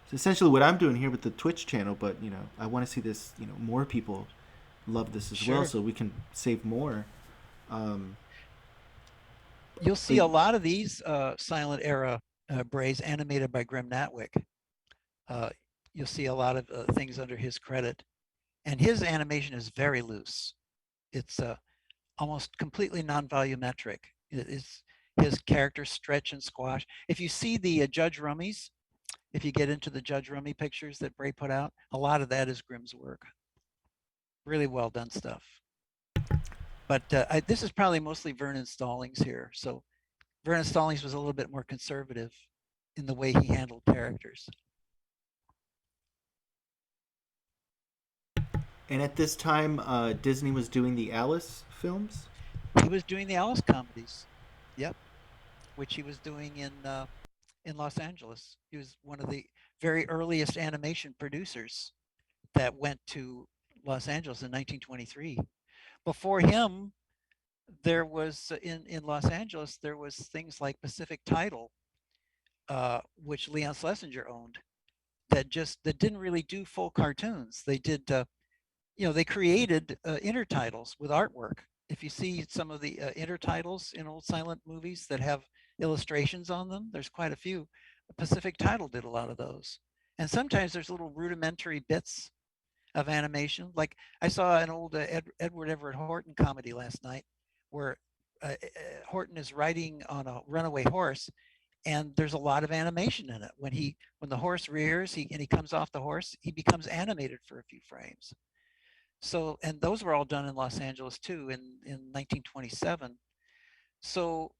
it's essentially what I'm doing here with the Twitch channel. But I want to see this. More people love this as well, Sure. so we can save more. Um, You'll but see a lot of these silent era Brays animated by Grim Natwick. Uh, you'll see a lot of things under his credit. And his animation is very loose. It's almost completely non-volumetric. His characters stretch and squash. If you see the Judge Rummies, if you get into the Judge Rummy pictures that Bray put out, a lot of that is Grimm's work. Really well done stuff. But this is probably mostly Vernon Stallings here. So Vernon Stallings was a little bit more conservative in the way he handled characters. and at this time, Disney was doing the Alice films. He was doing the Alice comedies. Yep, which he was doing in Los Angeles. He was one of the very earliest animation producers that went to Los Angeles in 1923. Before him, there was in Los Angeles there was things like Pacific Title, which Leon Schlesinger owned, that didn't really do full cartoons. They did they created intertitles with artwork. If you see some of the intertitles in old silent movies that have illustrations on them, there's quite a few. Pacific Title did a lot of those. And sometimes there's little rudimentary bits of animation. Like I saw an old Edward Everett Horton comedy last night where Horton is riding on a runaway horse, and there's a lot of animation in it. When the horse rears, and he comes off the horse, he becomes animated for a few frames. So, and those were all done in Los Angeles too in 1927. So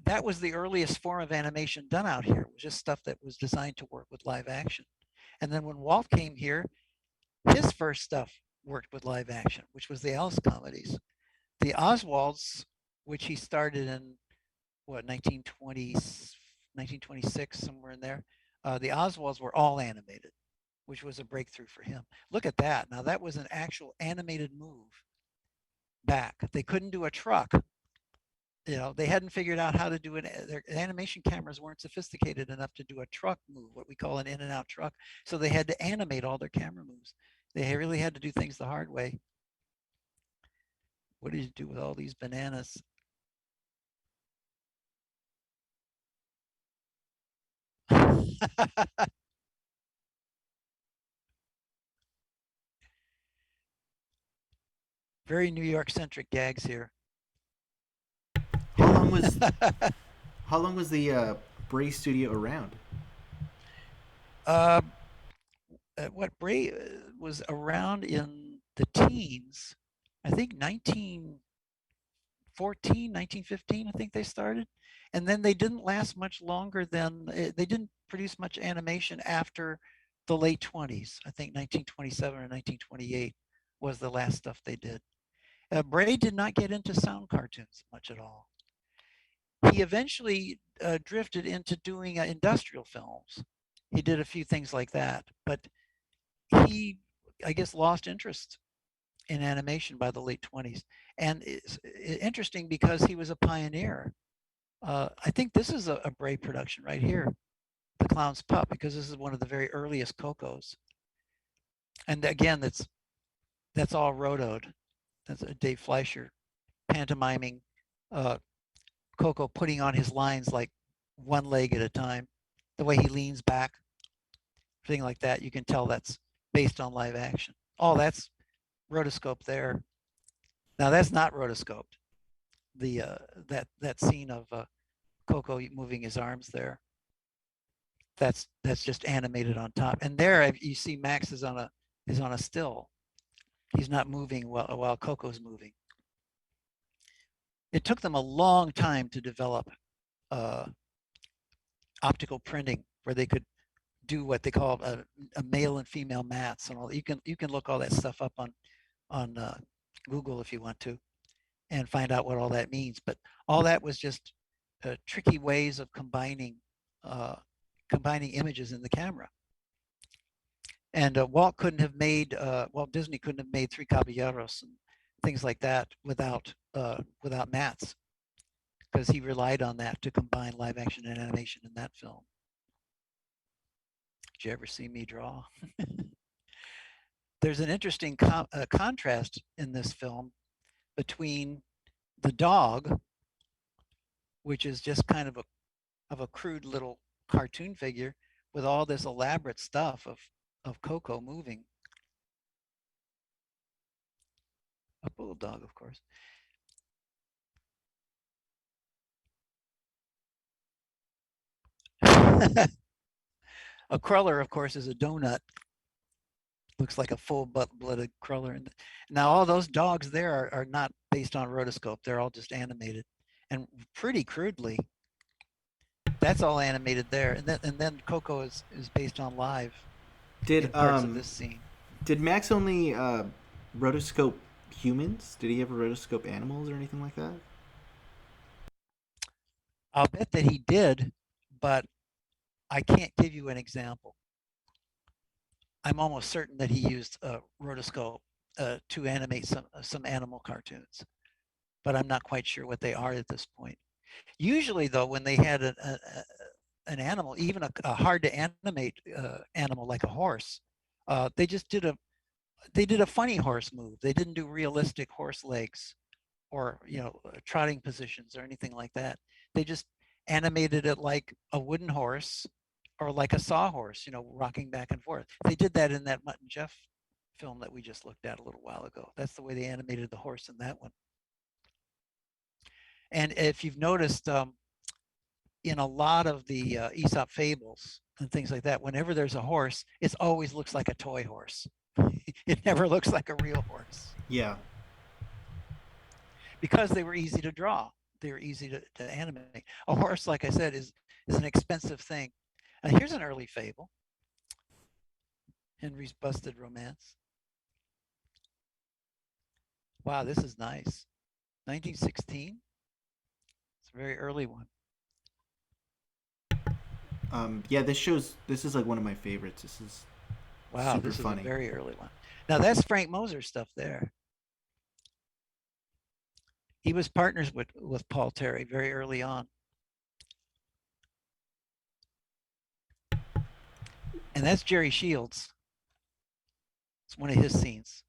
that was the earliest form of animation done out here. It was just stuff that was designed to work with live action. And then when Walt came here, his first stuff worked with live action, which was the Alice comedies. The Oswalds, which he started in what 1920, 1926, somewhere in there. The Oswalds were all animated, which was a breakthrough for him. Look at that. Now that was an actual animated move back. They couldn't do a truck. They hadn't figured out how to do it. Their animation cameras weren't sophisticated enough to do a truck move, what we call an in and out truck. So they had to animate all their camera moves. They really had to do things the hard way. What did you do with all these bananas? Very New York centric gags here. How long was how long was the Bray studio around? uh, what Bray was around in the teens, I think 1914, 1915, I think they started. And then they didn't last much longer than, they didn't produce much animation after the late 20s. I think 1927 or 1928 was the last stuff they did. Bray did not get into sound cartoons much at all. He eventually drifted into doing industrial films. He did a few things like that, but he, I guess, lost interest in animation by the late 20s. And it's interesting because he was a pioneer. I think this is a Bray production right here, The Clown's Pup, because this is one of the very earliest Kokos. And again, that's all rotoed. That's Dave Fleischer pantomiming Koko putting on his lines like one leg at a time. The way he leans back, thing like that, you can tell that's based on live action. Oh, that's rotoscope there. Now that's not rotoscoped. The that scene of Koko moving his arms there. That's just animated on top. And there you see Max is on a still. He's not moving while Koko's moving. It took them a long time to develop optical printing where they could do what they call a male and female mats and all. You can look all that stuff up on Google if you want to, and find out what all that means. But all that was just tricky ways of combining images in the camera. And Walt Disney couldn't have made Three Caballeros and things like that without mats, because he relied on that to combine live action and animation in that film. Did you ever see me draw? There's an interesting contrast in this film between the dog, which is just kind of a crude little cartoon figure, with all this elaborate stuff of Koko moving. A bulldog, of course. A cruller, of course, is a donut. Looks like a full-blooded cruller. And now all those dogs there are not based on rotoscope. They're all just animated, and pretty crudely. That's all animated there. And then Koko is based on live in Did parts of this scene. did Max only rotoscope humans? Did he ever rotoscope animals or anything like that? I'll bet that he did, but I can't give you an example. I'm almost certain that he used a rotoscope to animate some animal cartoons, but I'm not quite sure what they are at this point. Usually, though, when they had an animal, even a hard to animate animal like a horse, they just did a funny horse move. They didn't do realistic horse legs or trotting positions or anything like that. They just animated it like a wooden horse or like a sawhorse, rocking back and forth. They did that in that Mutt and Jeff film that we just looked at a little while ago. That's the way they animated the horse in that one. And if you've noticed, in a lot of the Aesop fables and things like that, whenever there's a horse, it always looks like a toy horse. It never looks like a real horse Yeah. because they were easy to draw. They were easy to animate. A horse, like I said, is an expensive thing. Here's an early fable, Henry's Busted Romance. Wow, this is nice. 1916. It's a very early one. Yeah, this is like one of my favorites. This is Wow, super this is a funny. very early one. Now that's Frank Moser stuff there. He was partners with Paul Terry very early on. And that's Jerry Shields. It's one of his scenes.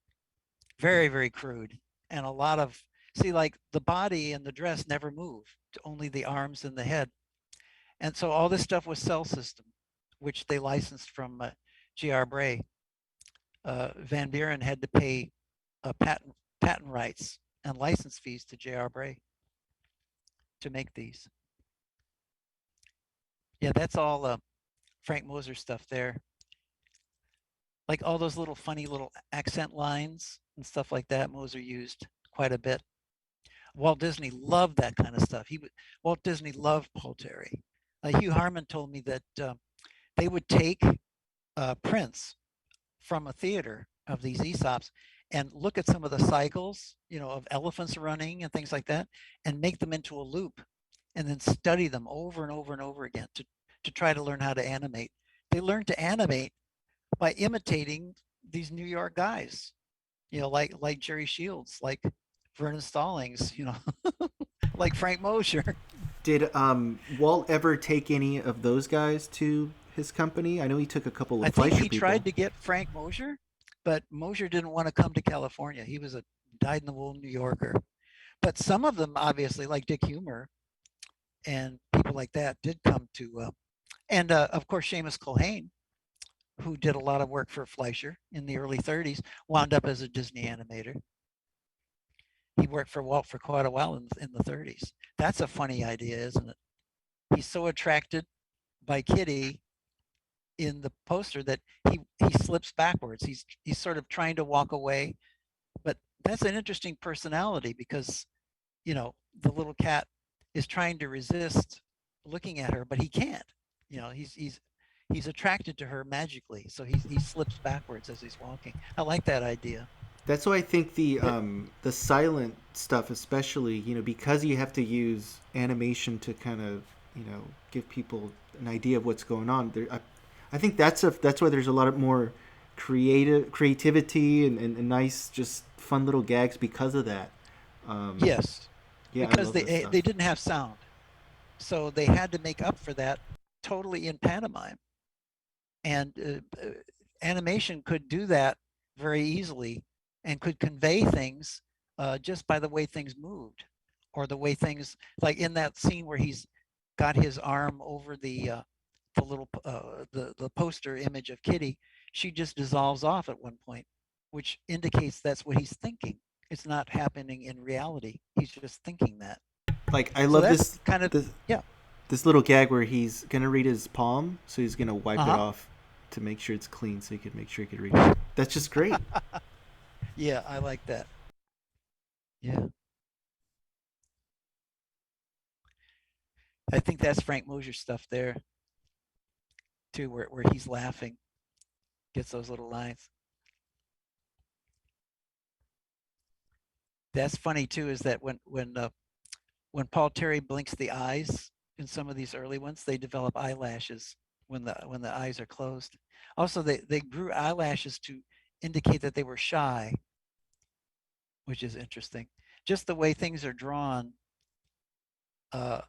Very, very crude. And a lot of, see, like the body and the dress never move, only the arms and the head. And so all this stuff was Cell System, which they licensed from G.R. Bray. Van Buren had to pay patent rights and license fees to J.R. Bray to make these. Yeah, that's all Frank Moser stuff there. Like all those little funny little accent lines and stuff like that, Moser used quite a bit. Walt Disney loved that kind of stuff. Walt Disney loved Paul Terry. Hugh Harman told me that they would take prints from a theater of these Aesops and look at some of the cycles, of elephants running and things like that, and make them into a loop, and then study them over and over and over again to try to learn how to animate. They learned to animate by imitating these New York guys, like Jerry Shields, like Vernon Stallings, like Frank Mosher. Did Walt ever take any of those guys to his company? I know he took a couple I of think Fleischer he people. tried to get Frank Mosher, but Mosher didn't want to come to California. He was a dyed-in-the-wool New Yorker. But some of them, obviously, like Dick Humer and people like that, did come to, and of course, Seamus Culhane, who did a lot of work for Fleischer in the early 30s, wound up as a Disney animator. He worked for Walt for quite a while in the 30s. That's a funny idea, isn't it? He's so attracted by Kitty in the poster that he slips backwards. He's sort of trying to walk away, but that's an interesting personality because the little cat is trying to resist looking at her, but he can't. He's attracted to her magically, so he slips backwards as he's walking. I like that idea. That's why I think But the silent stuff, especially, because you have to use animation to kind of, give people an idea of what's going on. I think that's why there's a lot of more creativity and nice, just fun little gags because of that. Um, yes, yeah, I because love this stuff. they didn't have sound, so they had to make up for that totally in pantomime. And animation could do that very easily and could convey things just by the way things moved, or the way things, like in that scene where he's got his arm over the little the poster image of Kitty. She just dissolves off at one point, which indicates that's what he's thinking. It's not happening in reality. He's just thinking that. Like, I So love that's this kind of, this yeah. this little gag where he's gonna read his palm, so he's gonna wipe it Uh-huh. off to make sure it's clean, so he could make sure he could read it. That's just great. Yeah, I like that. Yeah. I think that's Frank Mosher stuff there too, where he's laughing, gets those little lines. That's funny too, is that when Paul Terry blinks the eyes in some of these early ones, they develop eyelashes when the eyes are closed. Also, they grew eyelashes to indicate that they were shy, which is interesting. Just the way things are drawn uh,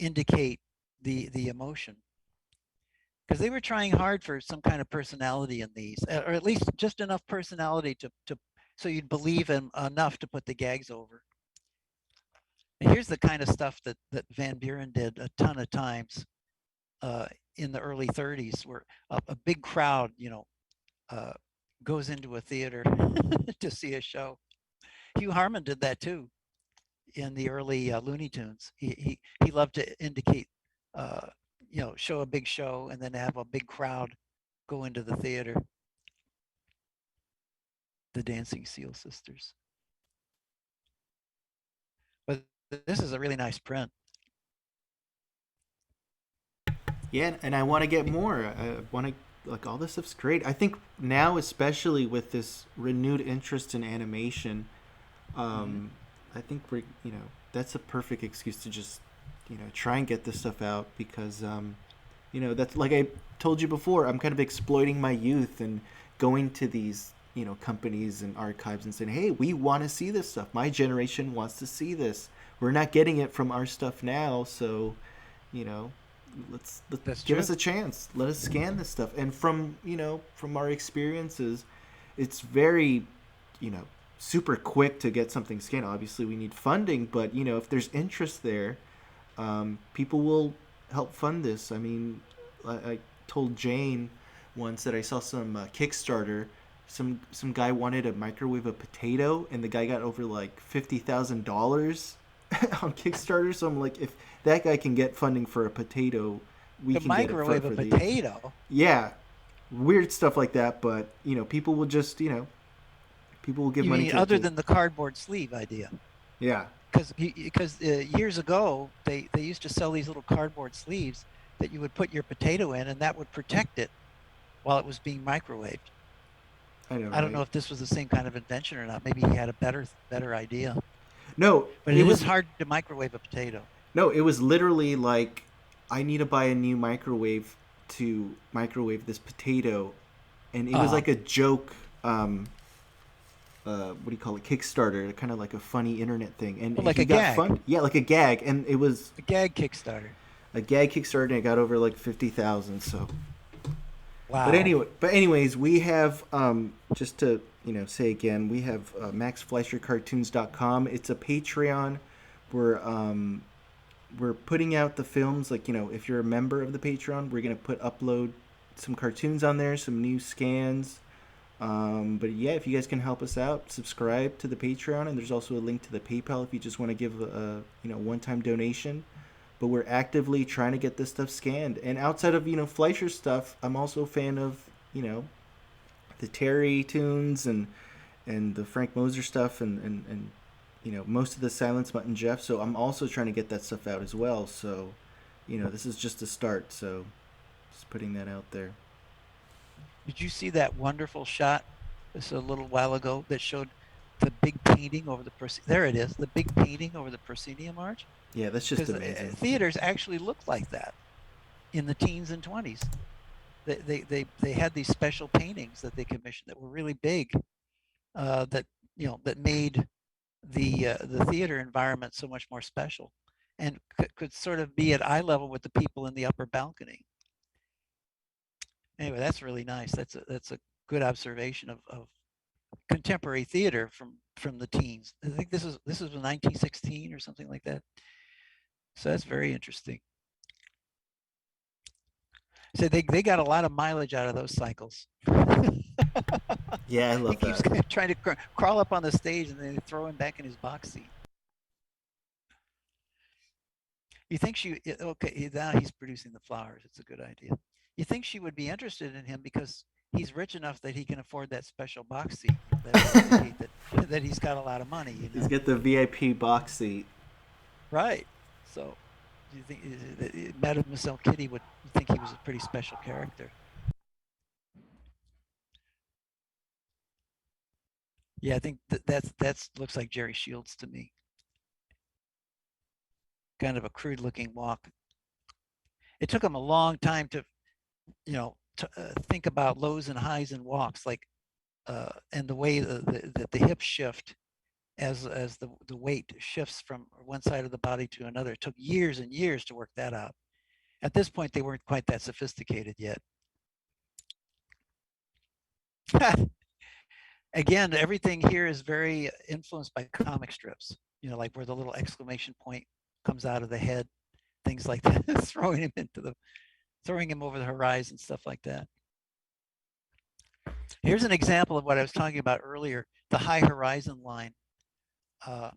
indicate the emotion, because they were trying hard for some kind of personality in these, or at least just enough personality to so you'd believe in enough to put the gags over. And here's the kind of stuff that Van Buren did a ton of times in the early 30s, where a big crowd, uh, goes into a theater to see a show. Hugh Harman did that too in the early Looney Tunes. He loved to indicate, uh, show a big show and then have a big crowd go into the theater. The Dancing Seal Sisters. But this is a really nice print. Yeah, and I want to get more. I want to like all this stuff's great. I think now, especially with this renewed interest in animation, Mhm. I think that's a perfect excuse to just try and get this stuff out because that's like I told you before. I'm kind of exploiting my youth and going to these companies and archives and saying, hey, we want to see this stuff. My generation wants to see this. We're not getting it from our stuff now, so you know let's That's give true. us a chance. Let us scan this stuff. And from our experiences, it's very you know super quick to get something scanned. Obviously we need funding, but if there's interest there, people will help fund this. I mean, I told Jane once that I saw some Kickstarter. Some guy wanted to microwave a potato, and the guy got over like $50,000 on Kickstarter. So I'm like, if that guy can get funding for a potato, we To can get it for microwave a for these. potato. Yeah, weird stuff like that. But people will just people will give You money mean other to than the cardboard sleeve idea? yeah. Because years ago they used to sell these little cardboard sleeves that you would put your potato in, and that would protect it while it was being microwaved. I know, I don't know right? if this was the same kind of invention or not. Maybe he had a better idea. No, But it it is was hard to microwave a potato. No, it was literally like I need to buy a new microwave to microwave this potato, and it was Uh, like a joke. What do you call it? Kickstarter, kind of like a funny internet thing, and like he a got gag, fun. Yeah, like a gag, and it was a gag Kickstarter. a gag Kickstarter, and it got over like 50,000. So, Wow. but anyways, we have just to say again, we have maxfleischercartoons.com. It's a Patreon. We're putting out the films, like if you're a member of the Patreon, we're gonna upload some cartoons on there, some new scans. But yeah, if you guys can help us out, subscribe to the Patreon, and there's also a link to the PayPal if you just want to give a one-time donation. But we're actively trying to get this stuff scanned. And outside of Fleischer stuff, I'm also a fan of the Terry tunes and the Frank Moser stuff and most of the Silence Mutt and Jeff. So I'm also trying to get that stuff out as well. So this is just a start. So just putting that out there. Did you see that wonderful shot just a little while ago that showed the big painting over the there it is, the big painting over the proscenium arch? Yeah, that's just Because amazing. theaters actually looked like that in the teens and 20s. They had these special paintings that they commissioned that were really big, that that made the theater environment so much more special, and could sort of be at eye level with the people in the upper balcony. Anyway, that's really nice. That's a good observation of contemporary theater from the teens. I think this is 1916 or something like that. So that's very interesting. So they got a lot of mileage out of those cycles. Yeah, I He love keeps that. trying to crawl up on the stage, and then they throw him back in his box seat. You think okay, now he's producing the flowers. It's a good idea. You think she would be interested in him because he's rich enough that he can afford that special box seat. That would indicate that that he's got a lot of money. He's got the VIP box seat. Right. So, do you think Mademoiselle Kitty would think he was a pretty special character? Yeah, I think that's looks like Jerry Shields to me. Kind of a crude looking walk. It took him a long time to think about lows and highs and walks, like and the way that the hips shift as the weight shifts from one side of the body to another. It took years and years to work that out. At this point, they weren't quite that sophisticated yet. Again, everything here is very influenced by comic strips. Like where the little exclamation point comes out of the head, things like that, throwing him over the horizon, stuff like that. Here's an example of what I was talking about earlier, the high horizon line. Uh,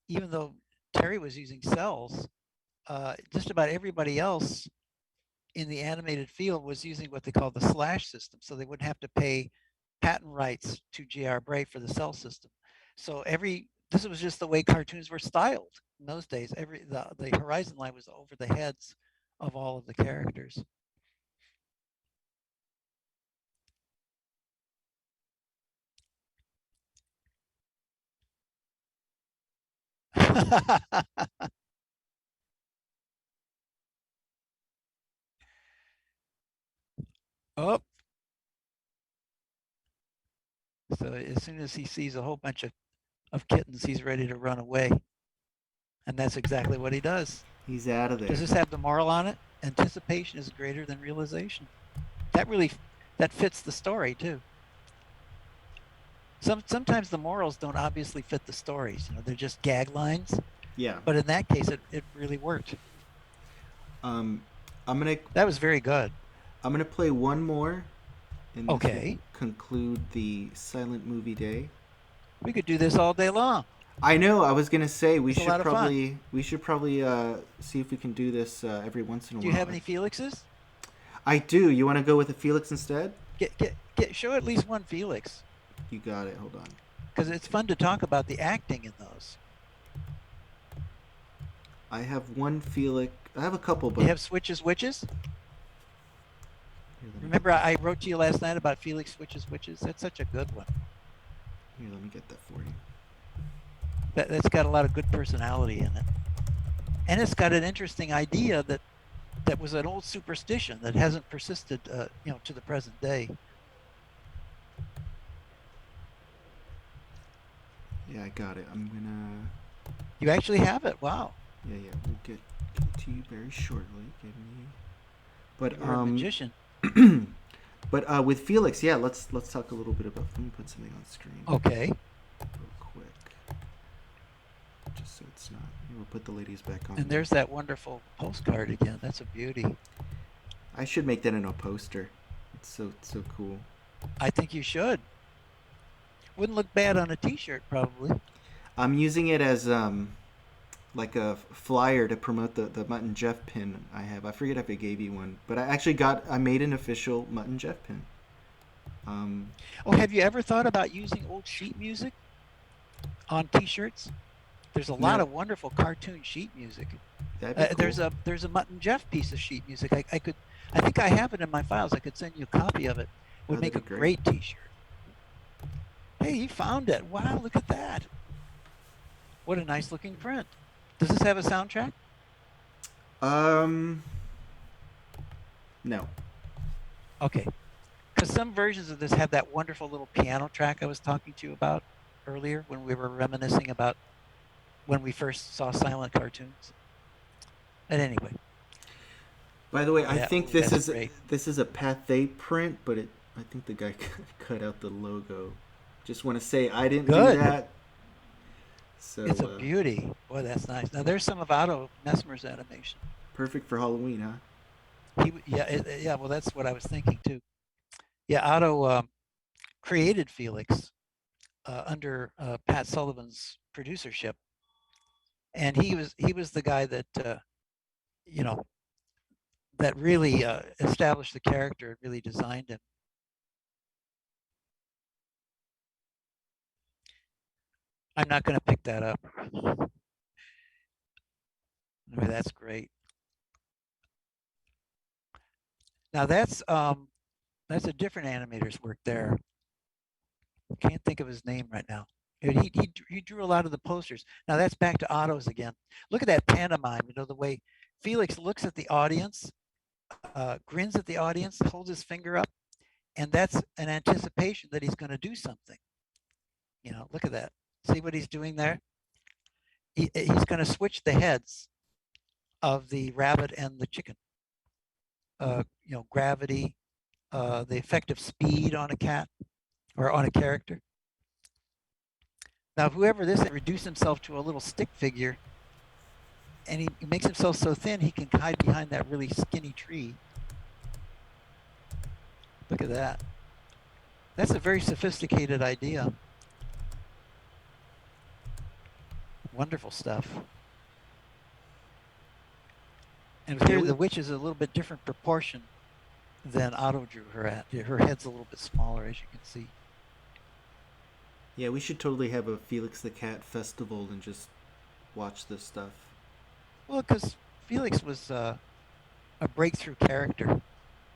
even though Terry was using cells, just about everybody else in the animated field was using what they call the slash system. So they wouldn't have to pay patent rights to J.R. Bray for the cell system. So this was just the way cartoons were styled in those days. The horizon line was over the heads of all of the characters. Oh, so as soon as he sees a whole bunch of kittens, he's ready to run away. And that's exactly what he does. He's out of Does there. this have the moral on it? Anticipation is greater than realization. That fits the story too. Sometimes the morals don't obviously fit the stories. They're just gag lines. Yeah. But in that case, it really worked. I'm gonna That was very good. I'm gonna play one more, and this will Okay. conclude the silent movie day. We could do this all day long. I know. I was gonna say It's a lot of fun. we should probably see if we can do this every once in a Do you while. have any Felixes? I do. You want to go with a Felix instead? Show at least one Felix. You got it. Hold on. Because it's fun to talk about the acting in those. I have one Felix. I have a couple, but You have Switches Witches? Here, Remember I wrote to you last night about Felix Switches Witches? That's such a good one. Here, let me get that for you. That's got a lot of good personality in it. And it's got an interesting idea that was an old superstition that hasn't persisted, to the present day. Yeah, I got it. I'm gonna. You actually have it. Wow. Yeah, we'll get to you very shortly. Give me. But You're a magician. but with Felix, yeah, let's talk a little bit about. Let me put something on screen. Okay. Real quick, just so it's not. We'll put the ladies back on. And there's that wonderful postcard again. That's a beauty. I should make that into a poster. It's so cool. I think you should. Wouldn't look bad on a T-shirt, probably. I'm using it as like a flyer to promote the Mutt and Jeff pin I have. I forget if I gave you one, but I made an official Mutt and Jeff pin. Have you ever thought about using old sheet music on T-shirts? There's a lot of wonderful cartoon sheet music. That'd be cool. There's a Mutt and Jeff piece of sheet music. I think I have it in my files. I could send you a copy of it. Would make a great T-shirt. Hey, you found it! Wow, look at that! What a nice looking print. Does this have a soundtrack? No. Okay. Because some versions of this have that wonderful little piano track I was talking to you about earlier when we were reminiscing about when we first saw silent cartoons. And anyway. By the way, I think this is great. This is a Pathé print, but I think the guy cut out the logo. Just want to say I didn't do that. So it's a beauty. Boy, that's nice. Now there's some of Otto Messmer's animation. Perfect for Halloween, huh? Well, that's what I was thinking too. Yeah, Otto created Felix under Pat Sullivan's producership, and he was the guy that that really established the character and really designed him. I'm not going to pick that up. I mean, that's great. Now that's a different animator's work there. I can't think of his name right now. He drew a lot of the posters. Now that's back to Otto's again. Look at that pantomime. The way Felix looks at the audience, grins at the audience, holds his finger up, and that's an anticipation that he's going to do something. Look at that. See what he's doing there? He's going to switch the heads of the rabbit and the chicken. Gravity, the effect of speed on a cat or on a character. Now, whoever this is, reduced himself to a little stick figure, and he makes himself so thin he can hide behind that really skinny tree. Look at that. That's a very sophisticated idea. Wonderful stuff. And Yeah, here the witch is a little bit different proportion than Otto drew her at. Her head's a little bit smaller, as you can see. yeah, we should totally have a Felix the Cat festival and just watch this stuff. Well, because Felix was a breakthrough character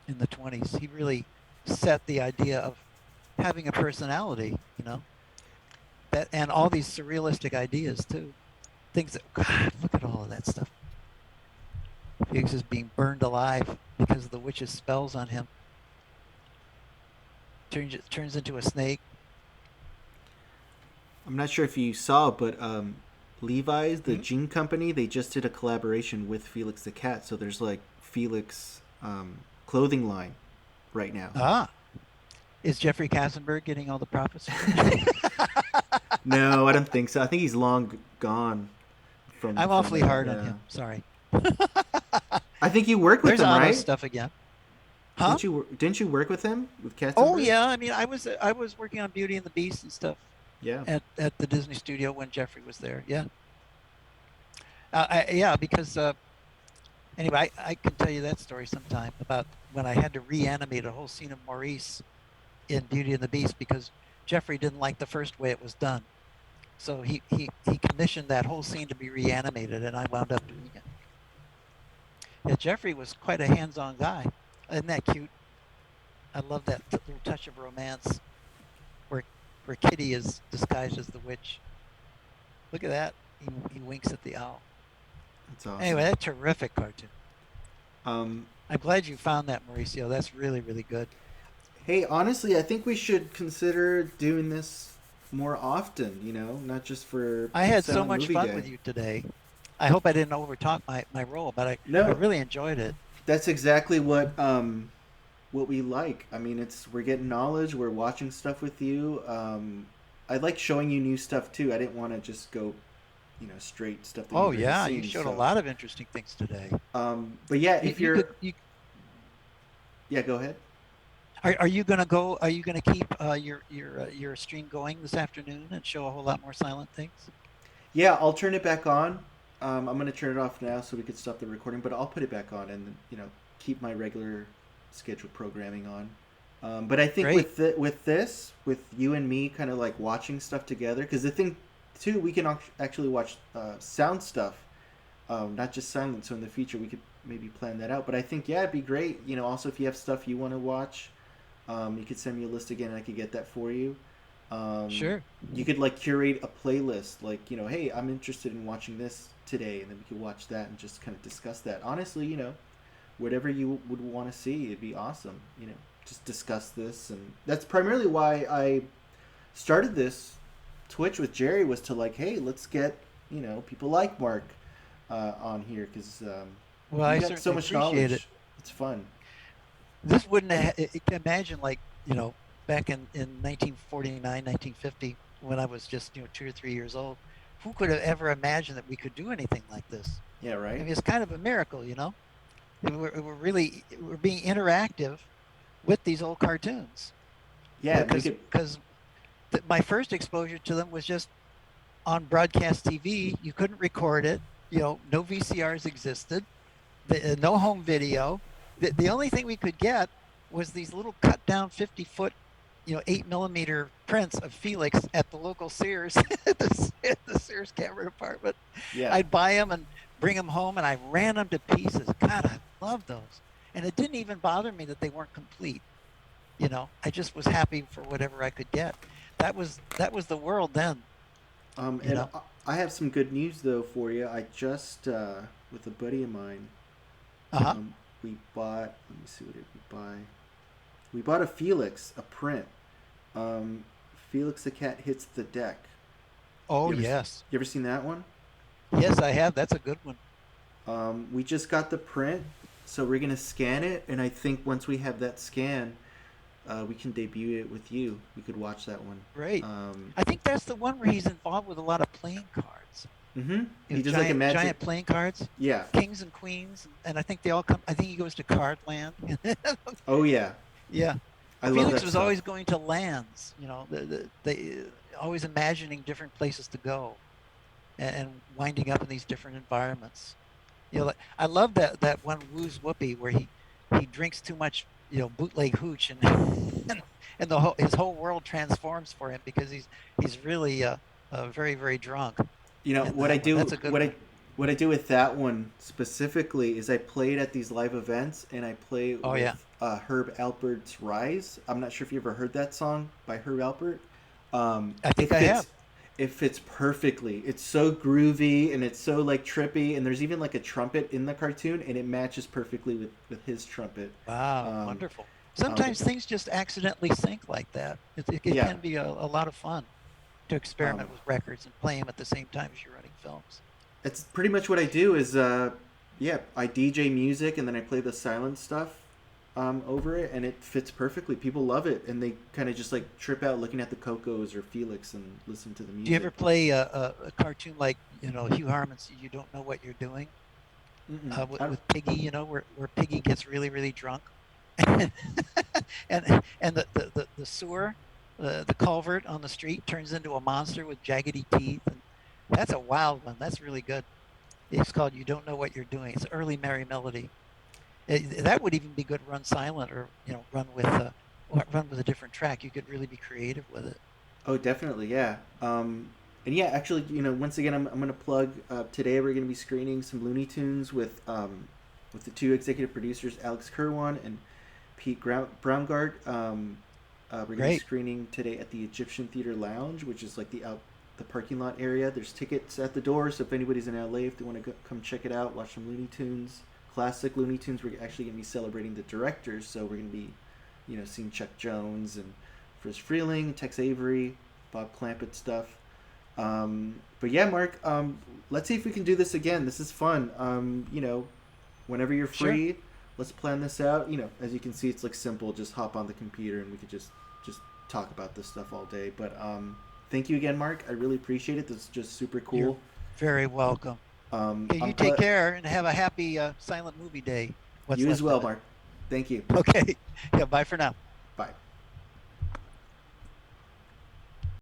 in the 20s. He really set the idea of having a personality, that, and all these surrealistic ideas too. Things that, God, look at all of that stuff. Felix is being burned alive because of the witch's spells on him. Turns into a snake. I'm not sure if you saw, but Levi's, the Mm-hmm. jean company, they just did a collaboration with Felix the Cat. So there's like Felix clothing line right now. Ah, is Jeffrey Katzenberg getting all the profits? No, I don't think so. I think he's long gone I'm from awfully that. hard on Yeah. him. Sorry. I think you work with There's him, Otto right? stuff again. Huh? Didn't you work with him with Oh Katzenberg? yeah. I mean, I was working on Beauty and the Beast and stuff Yeah. at the Disney studio when Jeffrey was there. Yeah. Yeah, because anyway, I can tell you that story sometime about when I had to reanimate a whole scene of Maurice in Beauty and the Beast because Jeffrey didn't like the first way it was done. So he commissioned that whole scene to be reanimated, and I wound up doing it. Yeah, Jeffrey was quite a hands-on guy. Isn't that cute? I love that little touch of romance where where Kitty is disguised as the witch. Look at that. He winks at the owl. That's awesome. Anyway, that's a terrific cartoon. Um, I'm glad you found that, Mauricio. That's really, really good. hey, honestly, I think we should consider doing this more often. You know, not just for I had so Silent much Movie fun Day. with you today. I hope I didn't overtalk my role, but I No, really enjoyed it. that's exactly what we like. I mean, we're getting knowledge. We're watching stuff with you. I like showing you new stuff too. I didn't want to just go, straight stuff that you've Oh already yeah, you seen. showed a So, lot of interesting things today. but yeah, You, if you could you're, you yeah, go ahead. are you gonna go? Are you gonna keep your stream going this afternoon and show a whole lot more silent things? Yeah, I'll turn it back on. I'm gonna turn it off now so we can stop the recording, but I'll put it back on and keep my regular scheduled programming on. But I think Great. with you and me kind of like watching stuff together, because the thing too, we can actually watch sound stuff, not just silent. So in the future, we could maybe plan that out. But I think yeah, it'd be great. Also if you have stuff you want to watch, you could send me a list again, and I could get that for you. Um, Sure. you could like curate a playlist, like hey, I'm interested in watching this today, and then we could watch that and just kind of discuss that. Honestly, whatever you would want to see, it'd be awesome. Just discuss this, and that's primarily why I started this Twitch with Jerry, was to like, hey, let's get people like Mark on here, because Well, you I got so certainly much appreciate it. knowledge. It's fun. This wouldn't have, imagine like, back in 1949, 1950, when I was just, 2 or 3 years old, who could have ever imagined that we could do anything like this? Yeah, I right. mean, it's kind of a miracle. We're being interactive with these old cartoons Yeah, make because it. my first exposure to them was just on broadcast TV. You couldn't record it. No VCRs existed. No home video. The only thing we could get was these little cut down 50-foot, 8 millimeter prints of Felix at the local Sears, at the Sears camera department. Yeah. I'd buy them and bring them home, and I ran them to pieces. God, I love those. And it didn't even bother me that they weren't complete. I just was happy for whatever I could get. That was the world then. You And know. I have some good news though for you. I just with a buddy of mine, Uh huh. we bought. Let me see, what did we buy? We bought a Felix, a print. Um, Felix the Cat Hits the Deck. Oh You ever, yes, you ever seen that one? yes I have. That's a good one. We just got the print, so we're gonna scan it, and I think once we have that scan, we can debut it with you. We could watch that one. Great. Um, I think that's the one where he's involved with a lot of playing cards. mm-hmm. He does like a Giant, magic. giant playing cards, Yeah. kings and queens, and I think they all come. I think he goes to Cardland. Oh yeah. Yeah, I love Felix that was stuff. always going to lands, they always imagining different places to go and winding up in these different environments. Like, I love that one Woo's Whoopee where he drinks too much, bootleg hooch, and and his whole world transforms for him because he's really very very drunk You know in what I that one. do? That's a good one. What I do with that one specifically is I play it at these live events, and I play Oh yeah, with Herb Alpert's "Rise." I'm not sure if you ever heard that song by Herb Alpert. I It think I have. fits. It fits perfectly. It's so groovy and it's so like trippy, and there's even like a trumpet in the cartoon, and it matches perfectly with his trumpet. Wow, Um, wonderful. but Sometimes things just accidentally sync like that. It yeah, can be a lot of fun to um, experiment with records and play them at the same time as you're running films. it's pretty much what I do. Is yeah, I DJ music and then I play the silent stuff over it, and it fits perfectly. People love it, and they kind of just like trip out looking at the Cocos or Felix and listen to the Do you music. ever play a cartoon like Hugh Harmon's "You Don't Know What You're Doing" Mm-mm. with Piggy? Where Piggy gets really really drunk, and the sewer, the culvert on the street turns into a monster with jaggedy teeth, and that's a wild one. That's really good. It's called "You Don't Know What You're Doing." It's early Merry Melody. That would even be good run silent, or run with a different track. You could really be creative with it. Oh, definitely, yeah. And yeah, actually, once again, I'm going to plug. Today, we're going to be screening some Looney Tunes with the two executive producers, Alex Kerwan and Pete Braungart. We're going to be Great. screening today at the Egyptian Theater Lounge, which is like the parking lot area. There's tickets at the door, so if anybody's in LA, if they want to come check it out, watch some Looney Tunes, classic Looney Tunes. We're actually going to be celebrating the directors, so we're going to be, seeing Chuck Jones and Friz Freeling, Tex Avery, Bob Clampett stuff. But yeah, Mark, let's see if we can do this again. This is fun. Whenever you're Sure. free, let's plan this out. As you can see, it's like simple. Just hop on the computer and we could just talk about this stuff all day. But thank you again, Mark. I really appreciate it. This is just super You're cool. very welcome. Okay, I'm you take glad care and have a happy silent movie day. What's you as left well, of it. Mark. Thank you. Okay. Yeah. Bye for now. Bye.